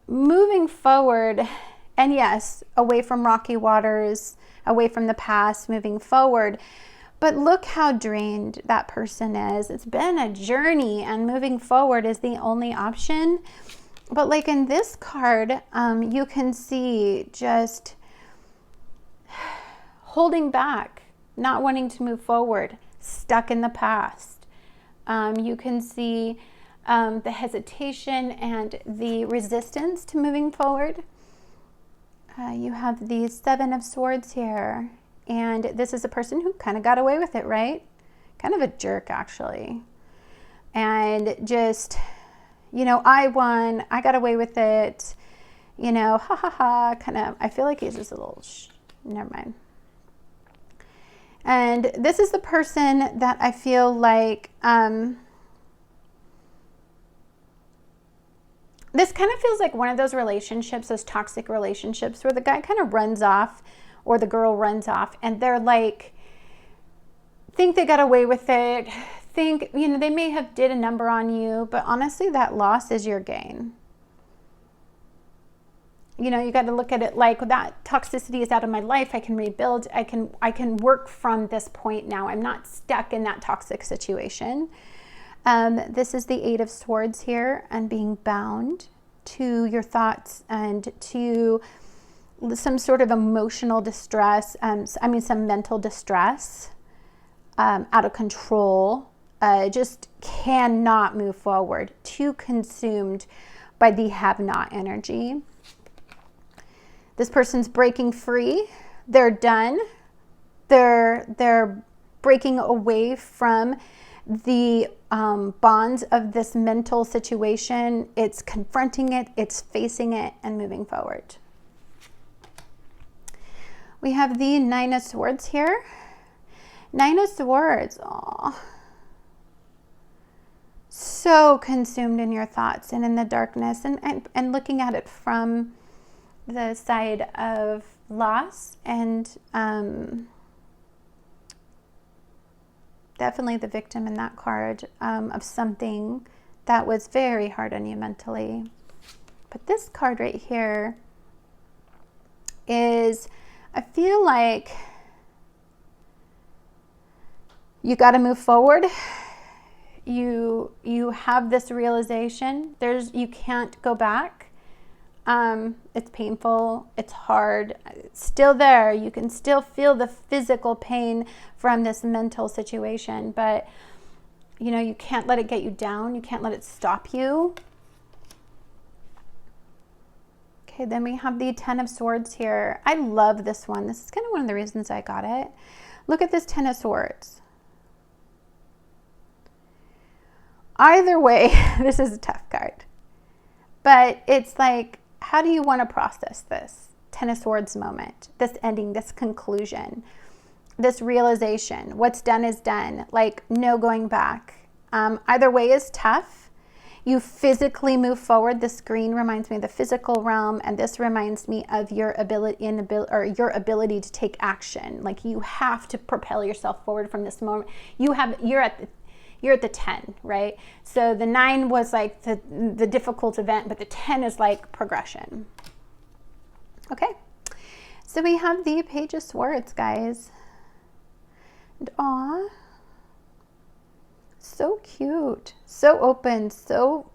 S1: moving forward, and yes, away from rocky waters, away from the past, moving forward. But look how drained that person is. It's been a journey, and moving forward is the only option. But like in this card, you can see just holding back, not wanting to move forward, stuck in the past. You can see the hesitation and the resistance to moving forward. You have the Seven of Swords here. And this is a person who kind of got away with it, right? Kind of a jerk, actually. And just, you know, I won. I got away with it. You know, ha ha ha. Kind of, I feel like he's just a little, never mind. And this is the person that I feel like, this kind of feels like one of those relationships, those toxic relationships where the guy kind of runs off or the girl runs off and they're like, think they got away with it, think, you know, they may have did a number on you, but honestly, that loss is your gain. You know, you got to look at it like that toxicity is out of my life. I can rebuild. I can work from this point now. I'm not stuck in that toxic situation. This is the Eight of Swords here, and being bound to your thoughts and to some sort of emotional distress. Some mental distress, out of control, just cannot move forward. Too consumed by the have-not energy. This person's breaking free. They're done. They're breaking away from the bonds of this mental situation. It's confronting it, it's facing it, and moving forward. We have the Nine of Swords here. Nine of Swords, aw. So consumed in your thoughts and in the darkness, and looking at it from the side of loss and definitely the victim in that card, of something that was very hard on you mentally. But this card right here is, I feel like you got to move forward. You have this realization. You can't go back. It's painful. It's hard. It's still there. You can still feel the physical pain from this mental situation, but you know, you can't let it get you down. You can't let it stop you. Okay, then we have the Ten of Swords here. I love this one. This is kind of one of the reasons I got it. Look at this Ten of Swords. Either way, this is a tough card. But it's like, how do you want to process this Ten of Swords moment, this ending, this conclusion, this realization? What's done is done, like no going back. Either way is tough. You physically move forward. This green reminds me of the physical realm, and this reminds me of your ability to take action. Like you have to propel yourself forward from this moment. You're at the 10, right? So the 9 was like the difficult event, but the 10 is like progression. Okay, so we have the Page of Swords, guys. And aw, so cute, so open, so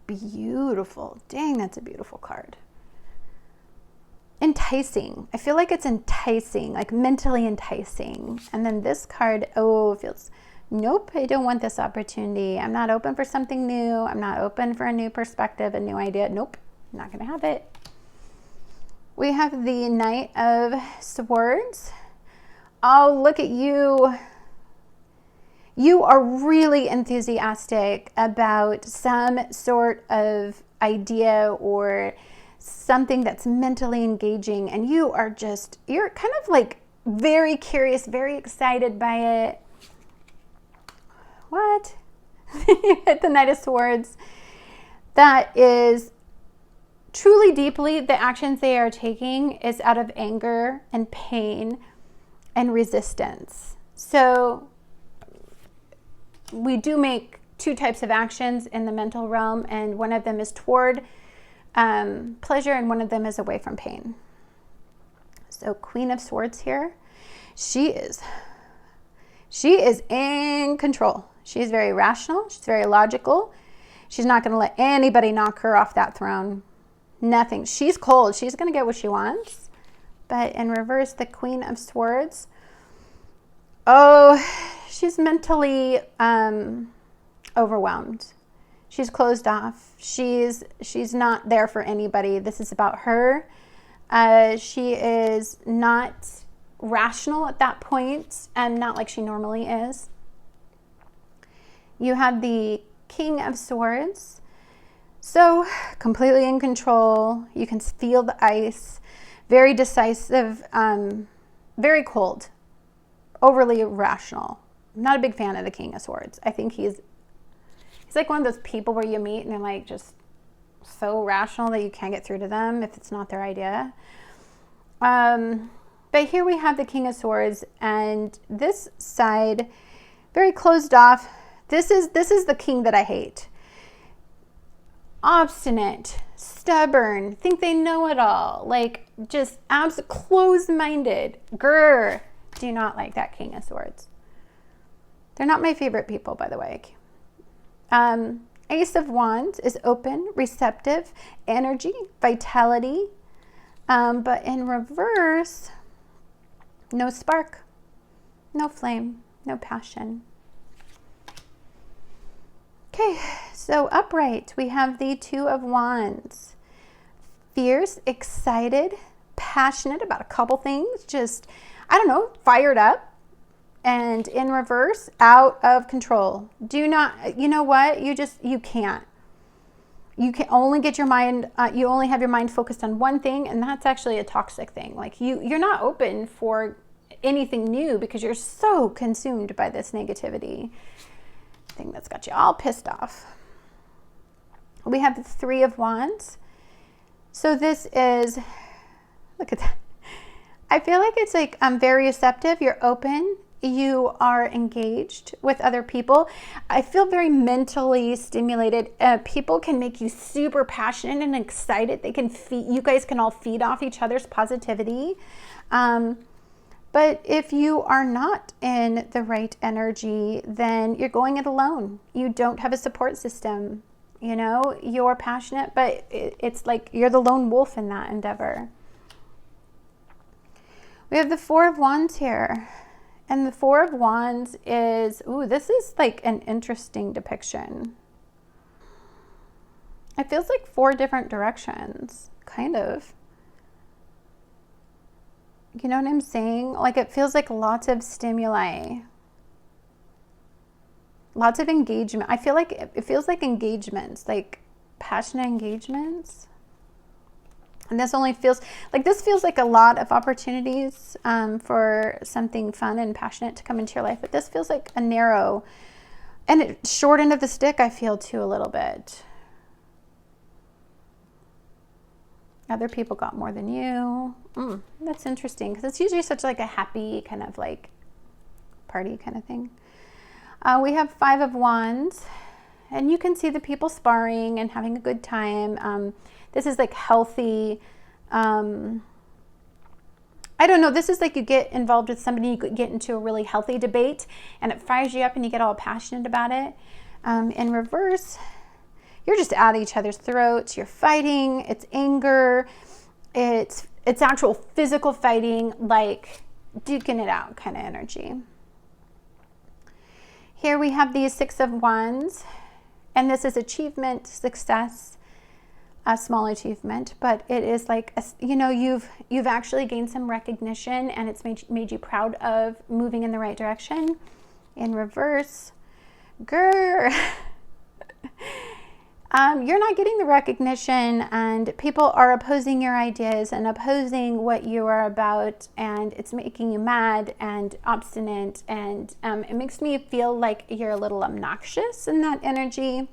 S1: beautiful. Dang, that's a beautiful card. Enticing. I feel like it's enticing, like mentally enticing. And then this card, oh, it feels, nope, I don't want this opportunity. I'm not open for something new. I'm not open for a new perspective, a new idea. Nope, I'm not going to have it. We have the Knight of Swords. Oh, look at you. You are really enthusiastic about some sort of idea or something that's mentally engaging, and you're kind of like very curious, very excited by it. What? You hit the Knight of Swords. That is truly, deeply, the actions they are taking is out of anger and pain and resistance. So we do make two types of actions in the mental realm, and one of them is toward pleasure, and one of them is away from pain. So Queen of Swords here, she is in control. She's very rational. She's very logical. She's not going to let anybody knock her off that throne. Nothing. She's cold. She's going to get what she wants. But in reverse, the Queen of Swords, oh, she's mentally overwhelmed. She's closed off. She's not there for anybody. This is about her. She is not rational at that point, and not like she normally is. You have the King of Swords. So completely in control. You can feel the ice. Very decisive. Very cold. Overly rational. I'm not a big fan of the King of Swords. I think he's like one of those people where you meet and they're like just so rational that you can't get through to them if it's not their idea. But here we have the King of Swords, and this side, very closed off. This is the king that I hate. Obstinate, stubborn, think they know it all, like just closed-minded. Grr. Do not like that King of Swords. They're not my favorite people, by the way. Ace of Wands is open, receptive, energy, vitality. But in reverse, no spark, no flame, no passion. Okay, so upright, we have the Two of Wands. Fierce, excited, passionate about a couple things, just, I don't know, fired up. And in reverse, out of control. Do not, you know what? You can't. You can only get your mind, you only have your mind focused on one thing, and that's actually a toxic thing. Like you're not open for anything new because you're so consumed by this negativity thing that's got you all pissed off. We have the Three of Wands. So this is, look at that. I feel like it's like very receptive. You're open. You are engaged with other people. I feel very mentally stimulated. People can make you super passionate and excited. They can feed, you guys can all feed off each other's positivity. But if you are not in the right energy, then you're going it alone. You don't have a support system. You know, you're passionate, but it's like you're the lone wolf in that endeavor. We have the Four of Wands here. And the Four of Wands is, ooh, this is like an interesting depiction. It feels like four different directions, kind of. You know what I'm saying? Like it feels like lots of stimuli. Lots of engagement. I feel like it feels like engagements, like passionate engagements. And this only feels like a lot of opportunities for something fun and passionate to come into your life. But this feels like a narrow and short end of the stick, I feel too, a little bit. Other people got more than you. That's interesting because it's usually such like a happy kind of like party kind of thing. We have Five of Wands, and you can see the people sparring and having a good time. This is like healthy. I don't know. This is like you get involved with somebody, you could get into a really healthy debate and it fires you up and you get all passionate about it. In reverse, you're just at each other's throats. You're fighting. It's anger. It's actual physical fighting, like duking it out kind of energy. Here we have the Six of Wands, and this is achievement, success. A small achievement, but it is like, you know, you've actually gained some recognition and it's made you proud of moving in the right direction. In reverse, grr, you're not getting the recognition and people are opposing your ideas and opposing what you are about, and it's making you mad and obstinate, and it makes me feel like you're a little obnoxious in that energy.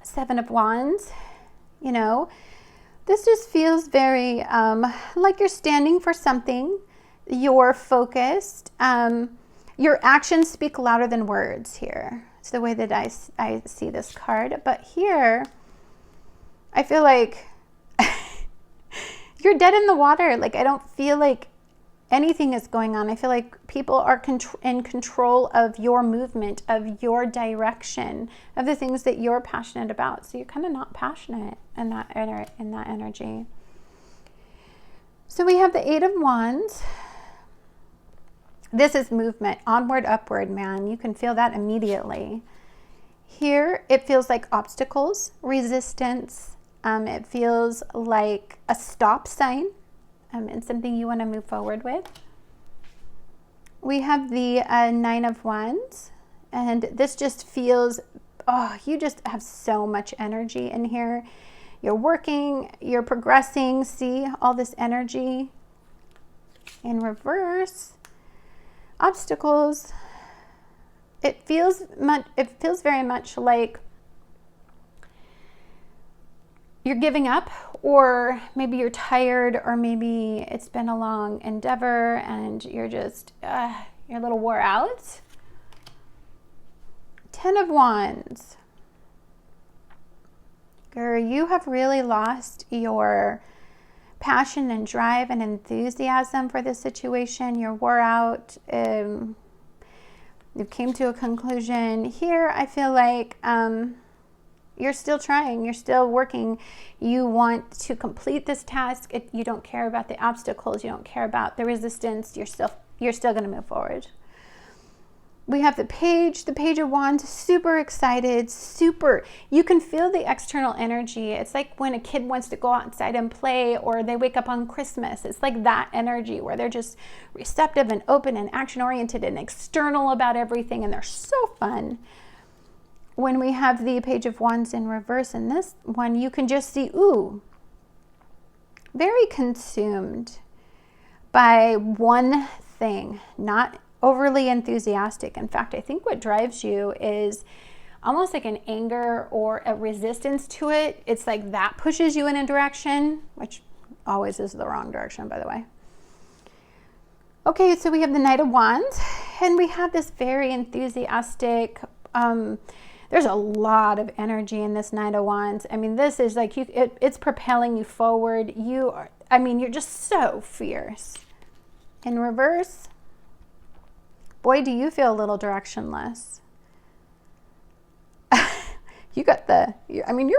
S1: Seven of Wands, you know, this just feels very like you're standing for something. You're focused. Your actions speak louder than words here. It's the way that I see this card. But here, I feel like you're dead in the water. Like, I don't feel like anything is going on. I feel like people are in control of your movement, of your direction, of the things that you're passionate about. So you're kind of not passionate in that energy. So we have the Eight of Wands. This is movement, onward, upward, man. You can feel that immediately. Here, it feels like obstacles, resistance. It feels like a stop sign and something you want to move forward with. We have the Nine of Wands, and this just feels, oh, you just have so much energy in here. You're working, you're progressing. See all this energy. In reverse, obstacles. It feels very much like you're giving up, or maybe you're tired, or maybe it's been a long endeavor and you're just you're a little wore out. Ten of Wands. Girl, you have really lost your passion and drive and enthusiasm for this situation. You're wore out. You came to a conclusion. Here, I feel like you're still trying. You're still working. You want to complete this task. You don't care about the obstacles. You don't care about the resistance. You're still going to move forward. We have the Page of Wands, super excited, you can feel the external energy. It's like when a kid wants to go outside and play, or they wake up on Christmas. It's like that energy where they're just receptive and open and action-oriented and external about everything, and they're so fun. When we have the Page of Wands in reverse in this one, you can just see, ooh, very consumed by one thing, not overly enthusiastic. In fact, I think what drives you is almost like an anger or a resistance to it. It's like that pushes you in a direction, which always is the wrong direction, by the way. Okay, so we have the Knight of Wands, and we have this very enthusiastic, there's a lot of energy in this Knight of Wands. I mean, this is like, it's propelling you forward. You're just so fierce. In reverse, boy, do you feel a little directionless. You're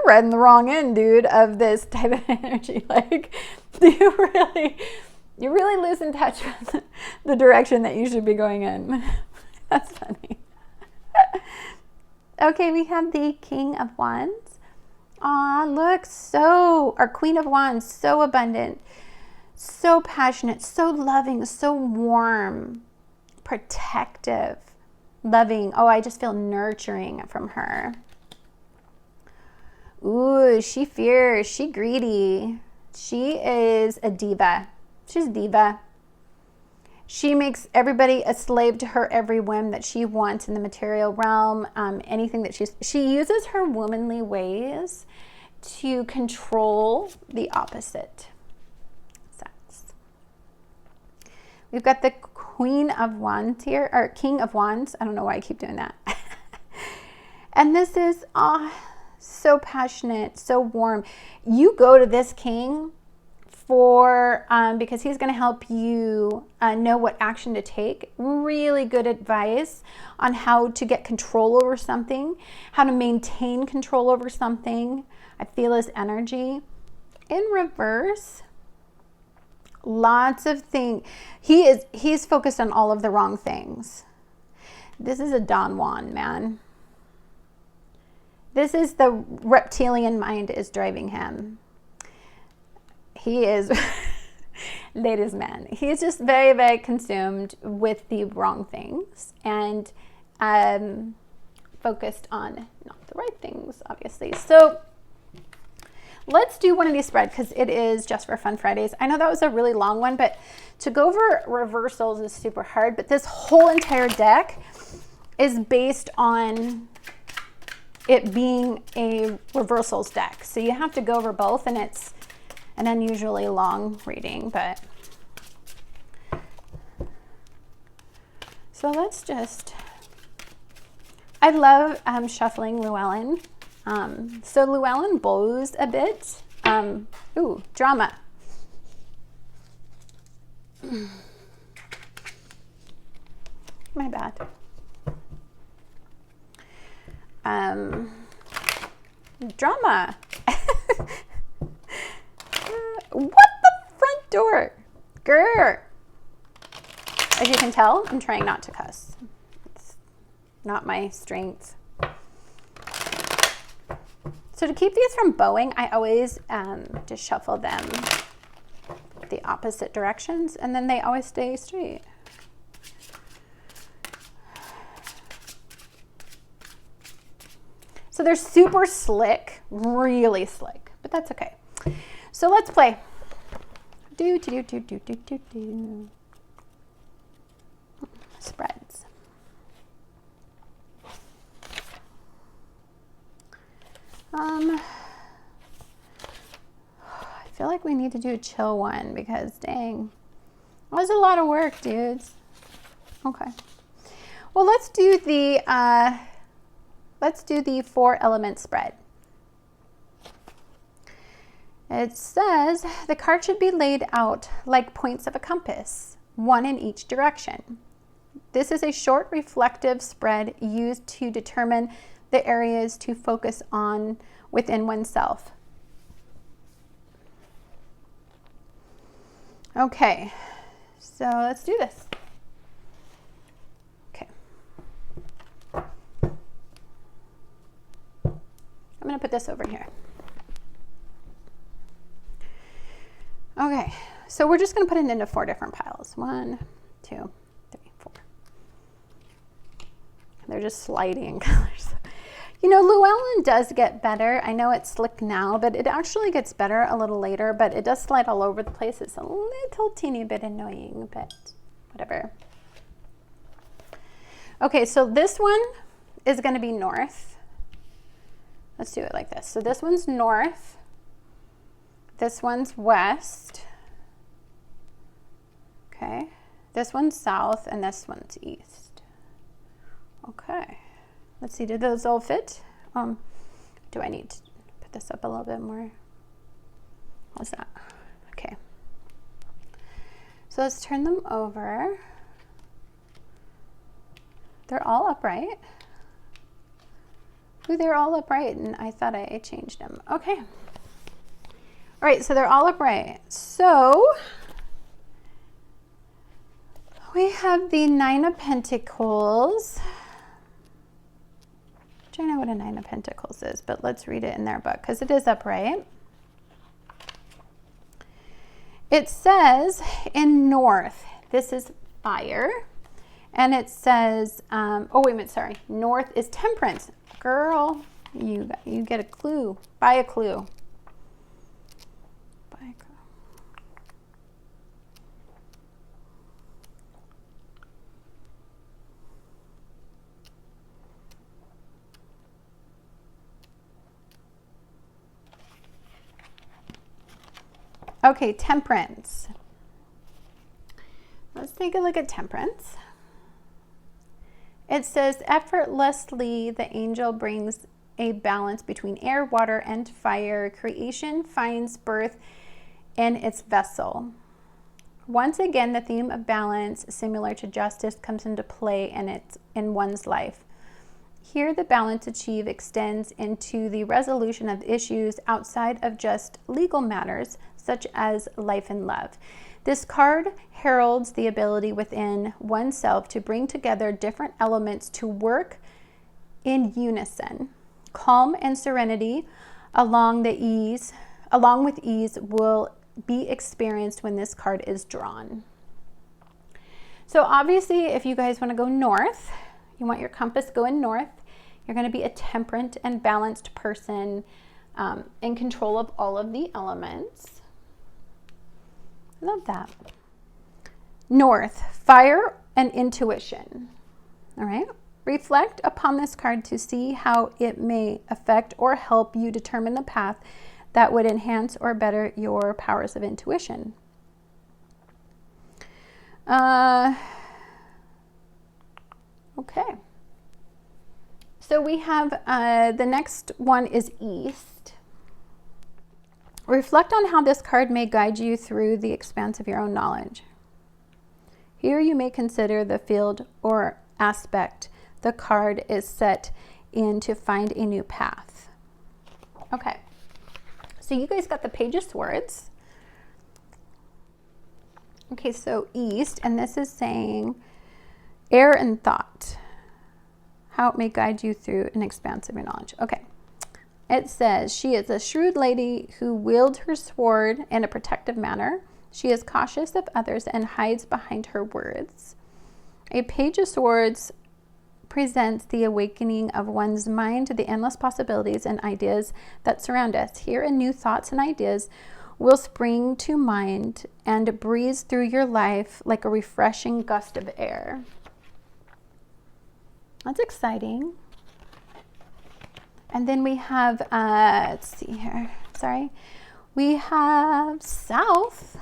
S1: riding the wrong end, dude, of this type of energy. Like, you really lose in touch with the direction that you should be going in. That's funny. Okay, we have the King of Wands. Aw, look, our Queen of Wands, so abundant, so passionate, so loving, so warm, protective, loving. Oh, I just feel nurturing from her. Ooh, she fierce, she greedy. She is a diva. She's a diva. She makes everybody a slave to her every whim that she wants in the material realm. Anything that she uses her womanly ways to control the opposite sex. We've got the Queen of Wands here, or King of Wands. I don't know why I keep doing that. And this is so passionate, so warm. You go to this king because he's going to help you know what action to take. Really good advice on how to get control over something, how to maintain control over something. I feel his energy. In reverse, lots of things. He's focused on all of the wrong things. This is a Don Juan, man. This is the reptilian mind is driving him. He is, ladies, man, he's just very, very consumed with the wrong things and focused on not the right things, obviously. So let's do one of these spreads because it is just for fun Fridays. I know that was a really long one, but to go over reversals is super hard. But this whole entire deck is based on it being a reversals deck. So you have to go over both, and it's an unusually long reading, but so let's just, I love shuffling Llewellyn. So Llewellyn blows a bit. Ooh, drama. My bad. Drama. What the front door? Grr. As you can tell, I'm trying not to cuss. It's not my strength. So to keep these from bowing, I always just shuffle them the opposite directions, and then they always stay straight. So they're super slick, really slick, but that's okay. So let's play. Spreads. I feel like we need to do a chill one because dang, that was a lot of work, dudes. Okay. Well, let's do the 4 element spread. It says the card should be laid out like points of a compass, one in each direction. This is a short reflective spread used to determine the areas to focus on within oneself. Okay, so let's do this. Okay. I'm going to put this over here. Okay, so we're just going to put it into 4 different piles. 1, 2, 3, 4. They're just sliding colors. You know, Llewellyn does get better. I know it's slick now, but it actually gets better a little later, but it does slide all over the place. It's a little teeny bit annoying, but whatever. Okay, so this one is going to be north. Let's do it like this. So this one's north. This one's west. Okay. This one's south, and this one's east. Okay. Let's see, did those all fit? Do I need to put this up a little bit more? How's that? Okay. So let's turn them over. They're all upright. Ooh, they're all upright, and I thought I changed them. Okay. All right, so they're all upright. So we have the 9 of Pentacles. I know what a 9 of Pentacles is, but let's read it in their book because it is upright. It says in north, this is fire, and it says, oh wait a minute, sorry, north is temperance. Girl, you get a clue. Buy a clue. Buy a clue. Okay, temperance. Let's take a look at temperance. It says, effortlessly, the angel brings a balance between air, water, and fire. Creation finds birth in its vessel. Once again, the theme of balance, similar to justice, comes into play in one's life. Here, the balance achieved extends into the resolution of issues outside of just legal matters, such as life and love. This card heralds the ability within oneself to bring together different elements to work in unison. Calm and serenity, along with ease, will be experienced when this card is drawn. So obviously, if you guys want to go north, you want your compass going north, you're going to be a temperate and balanced person in control of all of the elements. I love that. North, fire and intuition. All right. Reflect upon this card to see how it may affect or help you determine the path that would enhance or better your powers of intuition. Okay. So we have the next one is East. Reflect on how this card may guide you through the expanse of your own knowledge. Here you may consider the field or aspect the card is set in to find a new path. Okay, so you guys got the Page of Swords. Okay, so East, and this is saying air and thought, how it may guide you through an expanse of your knowledge. Okay, it says, she is a shrewd lady who wields her sword in a protective manner. She is cautious of others and hides behind her words. A Page of Swords presents the awakening of one's mind to the endless possibilities and ideas that surround us. Here, new thoughts and ideas will spring to mind and breeze through your life like a refreshing gust of air. That's exciting. And then we have, let's see here, sorry. We have South.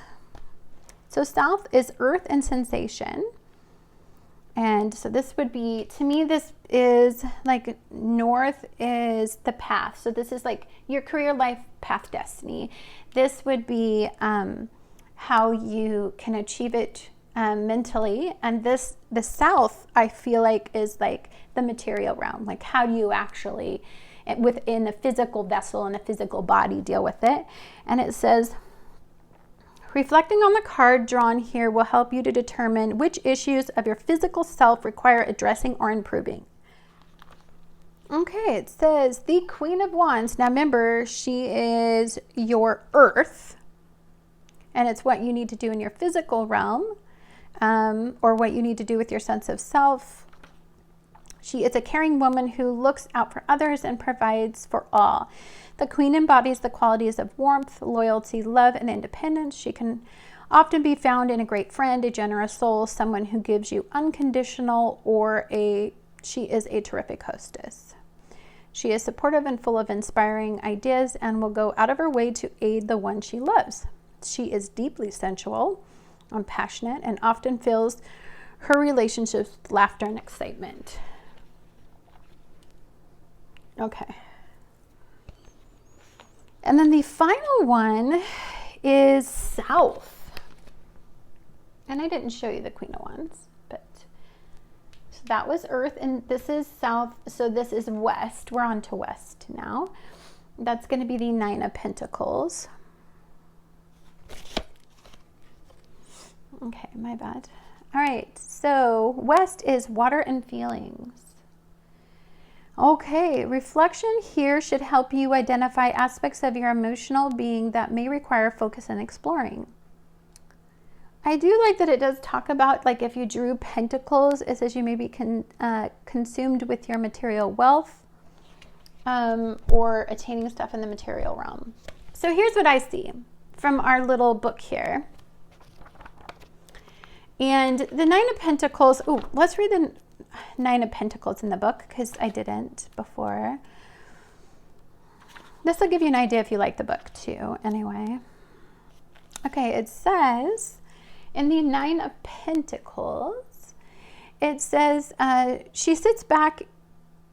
S1: So South is earth and sensation. And so this would be, to me, this is like North is the path. So this is like your career, life, path, destiny. This would be how you can achieve it mentally. And the South, I feel like, is like the material realm. Like how do you actually, within the physical vessel and the physical body, deal with it. And it says, reflecting on the card drawn here will help you to determine which issues of your physical self require addressing or improving. Okay, it says the Queen of Wands. Now remember, she is your earth, and it's what you need to do in your physical realm, or what you need to do with your sense of self. She is a caring woman who looks out for others and provides for all. The Queen embodies the qualities of warmth, loyalty, love, and independence. She can often be found in a great friend, a generous soul, someone who gives you unconditional, or she is a terrific hostess. She is supportive and full of inspiring ideas and will go out of her way to aid the one she loves. She is deeply sensual and passionate and often fills her relationships with laughter and excitement. Okay. And then the final one is South. And I didn't show you the Queen of Wands, but so that was Earth, and this is South. So this is West. We're on to West now. That's going to be the Nine of Pentacles. Okay, my bad. All right, so West is water and feelings. Okay, reflection here should help you identify aspects of your emotional being that may require focus and exploring. I do like that it does talk about, like, if you drew pentacles, it says you may be consumed with your material wealth, or attaining stuff in the material realm. So here's what I see from our little book here. And the Nine of Pentacles, let's read the Nine of Pentacles in the book, because I didn't before. This will give you an idea if you like the book too, anyway. Okay, it says in the Nine of Pentacles, it says she sits back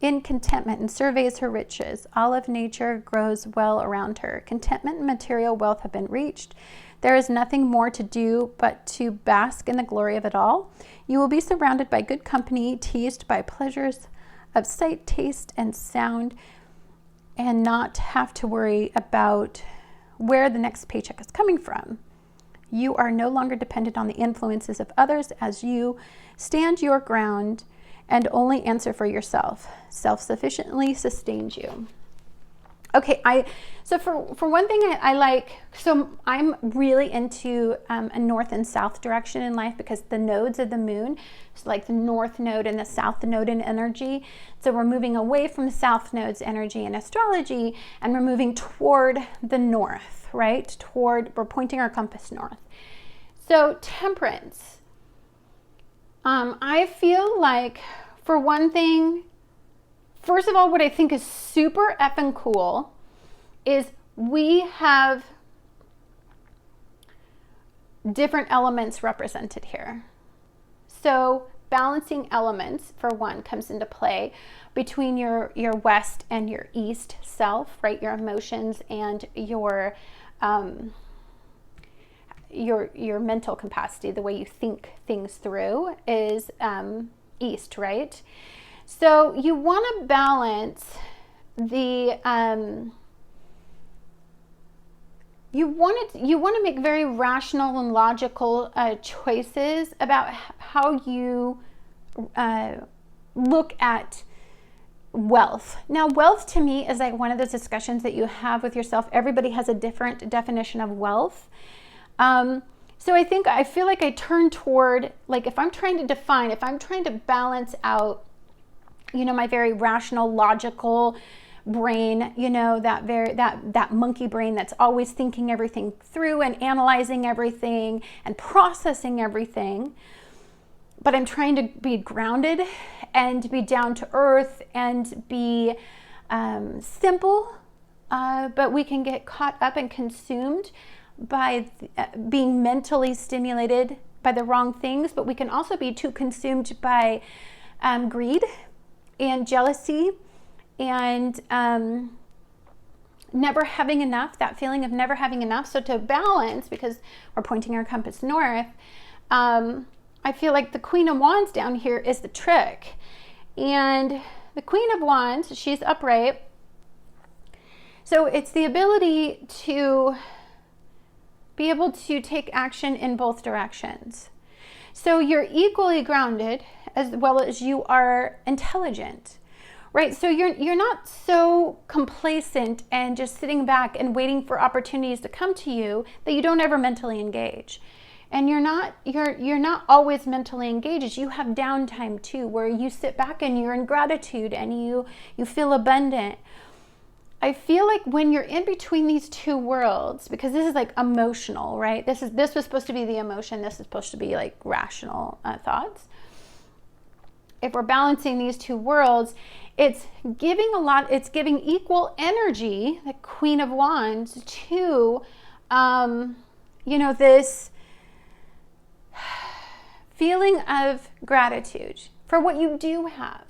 S1: in contentment and surveys her riches. All of nature grows well around her. Contentment and material wealth have been reached. There is nothing more to do but to bask in the glory of it all. You will be surrounded by good company, teased by pleasures of sight, taste, and sound, and not have to worry about where the next paycheck is coming from. You are no longer dependent on the influences of others as you stand your ground and only answer for yourself. Self-sufficiently sustains you. Okay, so for one thing, I like, so I'm really into a north and south direction in life, because the nodes of the moon, so like the north node and the south node in energy. So we're moving away from the south node's energy in astrology, and we're moving toward the north, right? We're pointing our compass north. So Temperance. I feel like, for one thing, first of all, what I think is super effing cool is we have different elements represented here. So balancing elements, for one, comes into play between your west and your east self, right? Your emotions and your mental capacity, the way you think things through, is east, right? So you want to balance the you want to make very rational and logical choices about how you look at wealth. Now, wealth to me is like one of those discussions that you have with yourself. Everybody has a different definition of wealth. So I feel like I turn toward, like, if I'm trying to balance out, my very rational, logical brain, that monkey brain that's always thinking everything through and analyzing everything and processing everything. But I'm trying to be grounded and be down to earth and be simple, but we can get caught up and consumed by being mentally stimulated by the wrong things, but we can also be too consumed by greed and jealousy and never having enough, that feeling of never having enough. So to balance, because we're pointing our compass north, I feel like the Queen of Wands down here is the trick. And the Queen of Wands, she's upright. So it's the ability to be able to take action in both directions. So you're equally grounded as well as you are intelligent, right? So you're not so complacent and just sitting back and waiting for opportunities to come to you that you don't ever mentally engage. And you're not always mentally engaged. You have downtime too, where you sit back and you're in gratitude and you feel abundant. I feel like when you're in between these two worlds, because this is like emotional, right? This was supposed to be the emotion. This is supposed to be like rational thoughts. If we're balancing these two worlds, it's giving equal energy, the Queen of Wands, to, this feeling of gratitude for what you do have.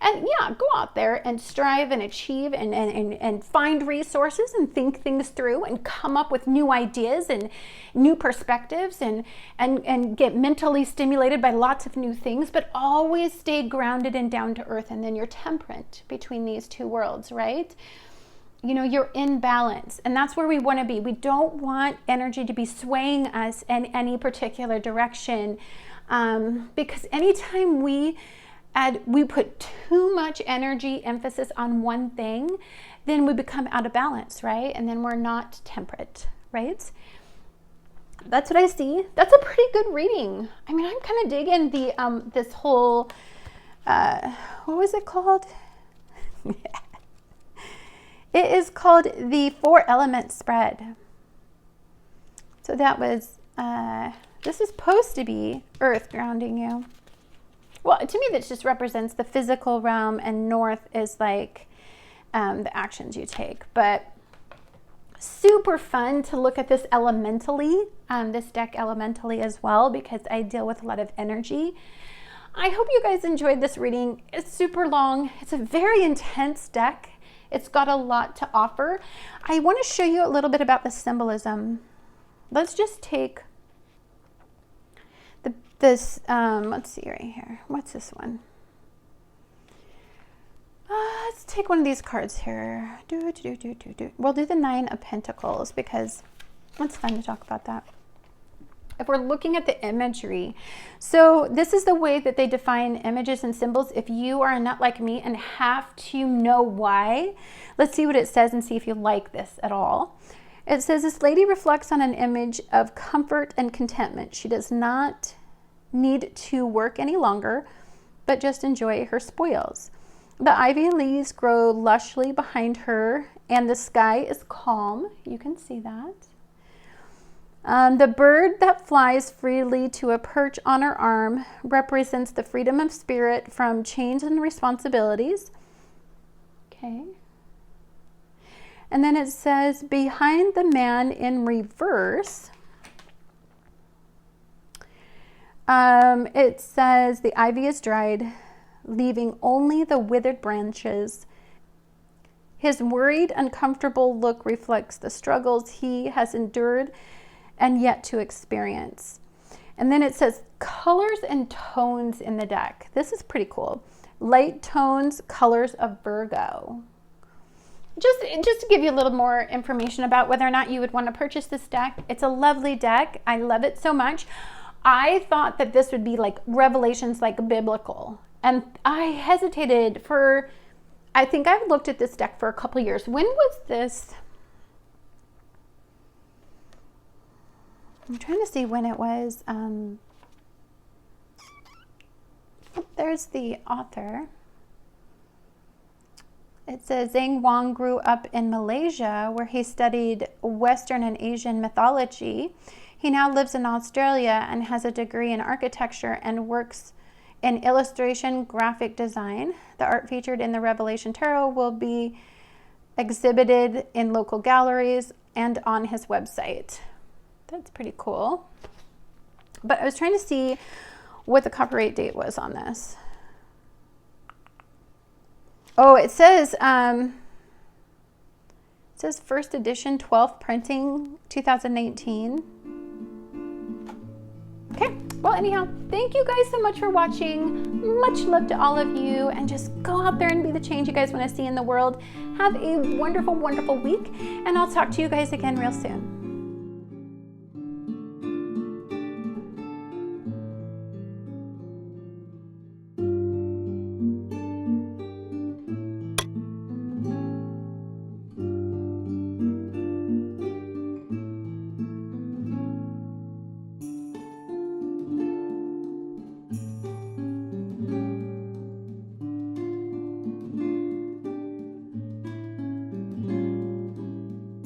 S1: And yeah, go out there and strive and achieve and find resources and think things through and come up with new ideas and new perspectives and get mentally stimulated by lots of new things, but always stay grounded and down to earth. And then you're temperate between these two worlds, right? You're in balance, and that's where we want to be. We don't want energy to be swaying us in any particular direction, because anytime we put too much energy, emphasis on one thing, then we become out of balance, right? And then we're not temperate, right? That's what I see. That's a pretty good reading. I mean, I'm kind of digging the this whole, what was it called? It is called the 4 element spread. So that was, this is supposed to be Earth grounding you. Well, to me, that just represents the physical realm, and north is like the actions you take. But super fun to look at this elementally, this deck elementally as well, because I deal with a lot of energy. I hope you guys enjoyed this reading. It's super long. It's a very intense deck. It's got a lot to offer. I want to show you a little bit about the symbolism. Let's just take this, let's see right here. What's this one? Let's take one of these cards here. We'll do the 9 of Pentacles because it's fun to talk about that. If we're looking at the imagery, so this is the way that they define images and symbols. If you are not like me and have to know why, let's see what it says and see if you like this at all. It says, this lady reflects on an image of comfort and contentment. She does not need to work any longer, but just enjoy her spoils. The ivy and leaves grow lushly behind her, and the sky is calm. You can see that. The bird that flies freely to a perch on her arm represents the freedom of spirit from chains and responsibilities. Okay. And then it says, behind the man in reverse, It says the ivy is dried, leaving only the withered branches. His worried, uncomfortable look reflects the struggles he has endured and yet to experience. And then it says colors and tones in the deck. This is pretty cool. Light tones, colors of Virgo. Just to give you a little more information about whether or not you would want to purchase this deck. It's a lovely deck. I love it so much. I thought that this would be like revelations, like biblical. And I hesitated for, I think I've looked at this deck for a couple years. When was this? I'm trying to see when it was. There's the author. It says Wong grew up in Malaysia, where he studied Western and Asian mythology. He now lives in Australia and has a degree in architecture and works in illustration, graphic design. The art featured in the Revelation Tarot will be exhibited in local galleries and on his website. That's pretty cool. But I was trying to see what the copyright date was on this. Oh, it says first edition, 12th printing, 2019. Okay, well, anyhow, thank you guys so much for watching. Much love to all of you, and just go out there and be the change you guys want to see in the world. Have a wonderful, wonderful week, and I'll talk to you guys again real soon.